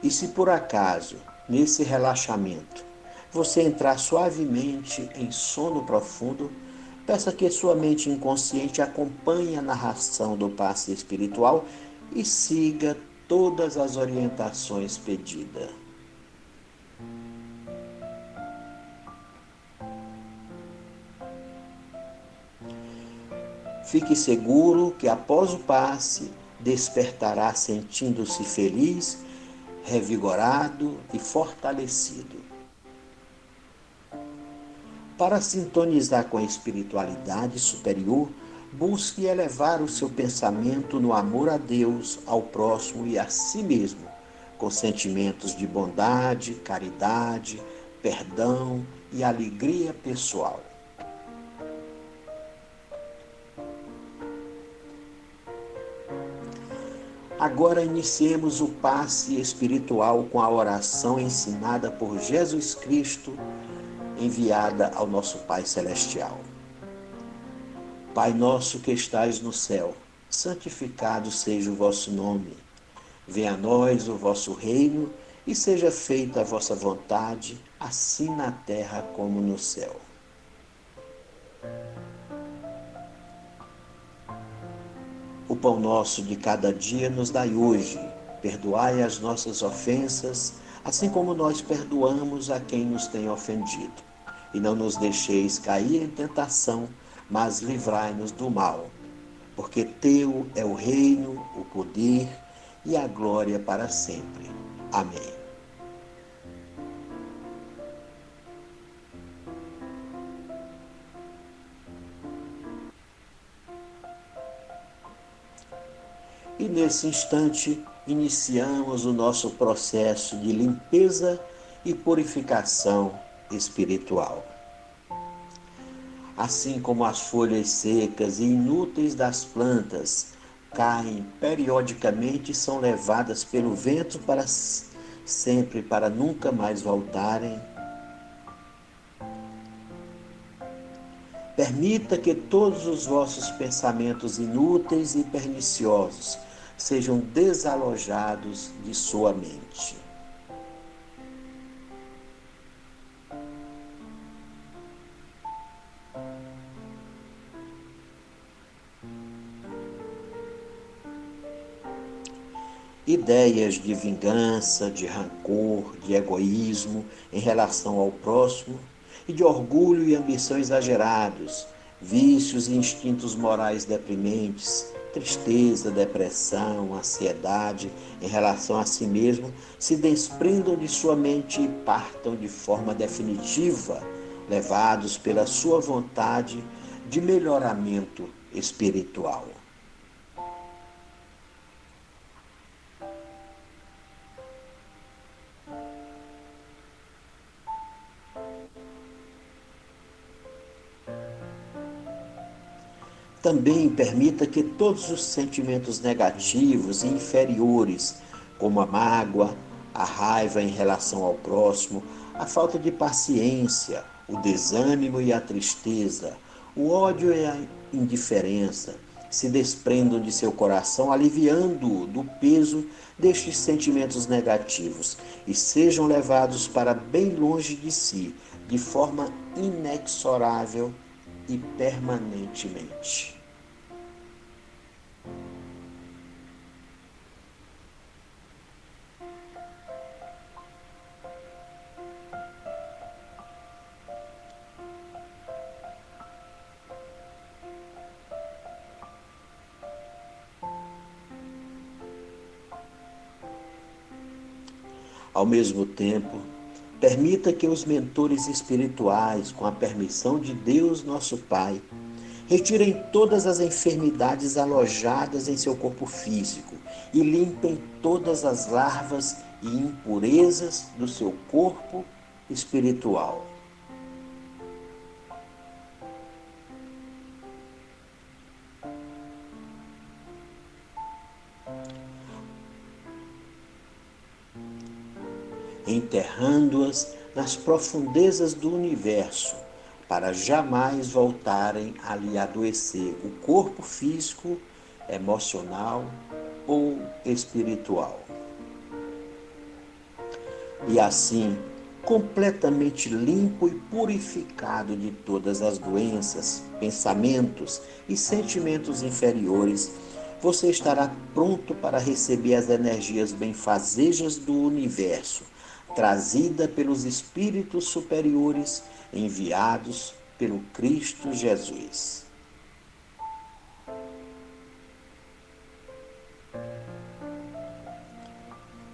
E se por acaso, nesse relaxamento, você entrar suavemente em sono profundo, peça que sua mente inconsciente acompanhe a narração do passe espiritual e siga todas as orientações pedidas. Fique seguro que após o passe, despertará sentindo-se feliz, revigorado e fortalecido. Para sintonizar com a espiritualidade superior, busque elevar o seu pensamento no amor a Deus, ao próximo e a si mesmo, com sentimentos de bondade, caridade, perdão e alegria pessoal. Agora iniciemos o passe espiritual com a oração ensinada por Jesus Cristo, enviada ao nosso Pai Celestial. Pai nosso que estais no céu, santificado seja o vosso nome. Venha a nós o vosso reino e seja feita a vossa vontade, assim na terra como no céu. O pão nosso de cada dia nos dai hoje. Perdoai as nossas ofensas, assim como nós perdoamos a quem nos tem ofendido. E não nos deixeis cair em tentação, mas livrai-nos do mal. Porque teu é o reino, o poder e a glória para sempre. Amém. E nesse instante, iniciamos o nosso processo de limpeza e purificação espiritual. Assim como as folhas secas e inúteis das plantas caem periodicamente e são levadas pelo vento para sempre, para nunca mais voltarem, permita que todos os vossos pensamentos inúteis e perniciosos sejam desalojados de sua mente. Ideias de vingança, de rancor, de egoísmo em relação ao próximo e de orgulho e ambição exagerados, vícios e instintos morais deprimentes, tristeza, depressão, ansiedade em relação a si mesmo, se desprendam de sua mente e partam de forma definitiva, levados pela sua vontade de melhoramento espiritual. Também permita que todos os sentimentos negativos e inferiores, como a mágoa, a raiva em relação ao próximo, a falta de paciência, o desânimo e a tristeza, o ódio e a indiferença, se desprendam de seu coração, aliviando-o do peso destes sentimentos negativos e sejam levados para bem longe de si, de forma inexorável e permanentemente. Ao mesmo tempo, permita que os mentores espirituais, com a permissão de Deus, nosso Pai, retirem todas as enfermidades alojadas em seu corpo físico e limpem todas as larvas e impurezas do seu corpo espiritual. Enterrando-as nas profundezas do universo, para jamais voltarem a lhe adoecer o corpo físico, emocional ou espiritual. E assim, completamente limpo e purificado de todas as doenças, pensamentos e sentimentos inferiores, você estará pronto para receber as energias benfazejas do universo, trazida pelos espíritos superiores enviados pelo Cristo Jesus.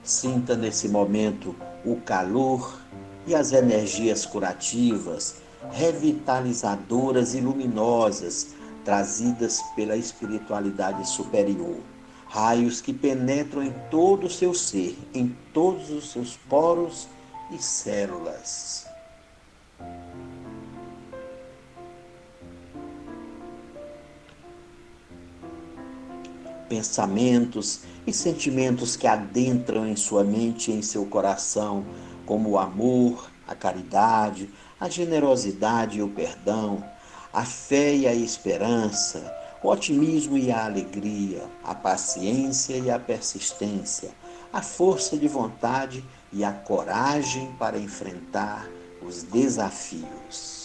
Sinta nesse momento o calor e as energias curativas, revitalizadoras e luminosas trazidas pela espiritualidade superior. Raios que penetram em todo o seu ser, em todos os seus poros e células. Pensamentos e sentimentos que adentram em sua mente e em seu coração, como o amor, a caridade, a generosidade e o perdão, a fé e a esperança, o otimismo e a alegria, a paciência e a persistência, a força de vontade e a coragem para enfrentar os desafios.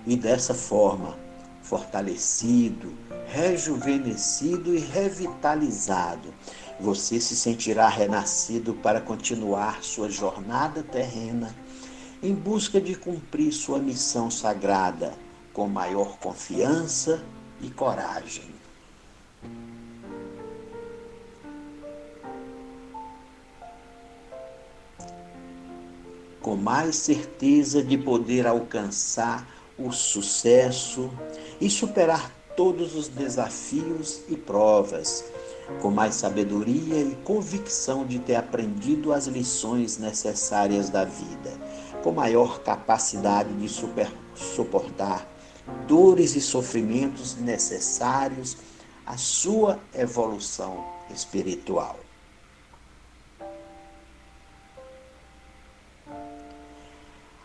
E dessa forma, fortalecido, rejuvenescido e revitalizado, você se sentirá renascido para continuar sua jornada terrena em busca de cumprir sua missão sagrada com maior confiança e coragem. Com mais certeza de poder alcançar o sucesso e superar todos os desafios e provas, com mais sabedoria e convicção de ter aprendido as lições necessárias da vida, com maior capacidade de suportar dores e sofrimentos necessários à sua evolução espiritual.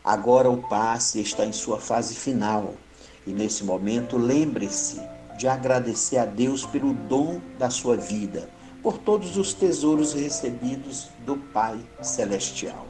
Agora o passe está em sua fase final e nesse momento lembre-se de agradecer a Deus pelo dom da sua vida, por todos os tesouros recebidos do Pai Celestial.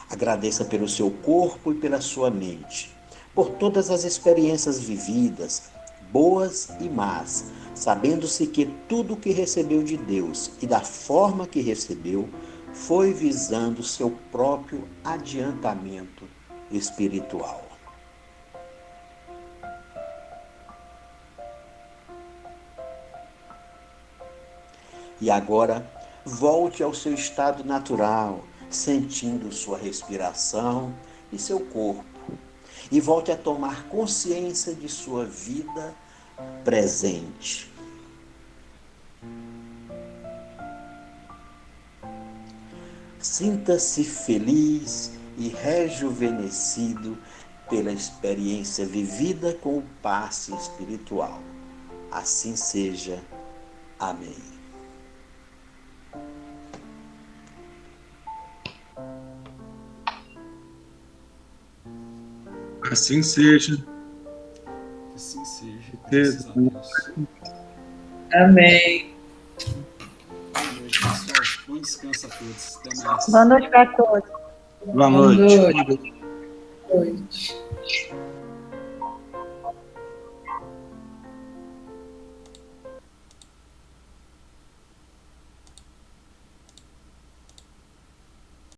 Agradeça pelo seu corpo e pela sua mente, por todas as experiências vividas, boas e más, sabendo-se que tudo o que recebeu de Deus e da forma que recebeu foi visando seu próprio adiantamento espiritual. E agora, volte ao seu estado natural, sentindo sua respiração e seu corpo. E volte a tomar consciência de sua vida presente. Sinta-se feliz e rejuvenescido pela experiência vivida com o passe espiritual. Assim seja. Amém. Assim seja. Assim seja. Graças a Deus. Amém. Boa noite, pessoal. Bom descanso a todos. Até mais. Boa noite para todos. Boa noite. Boa noite.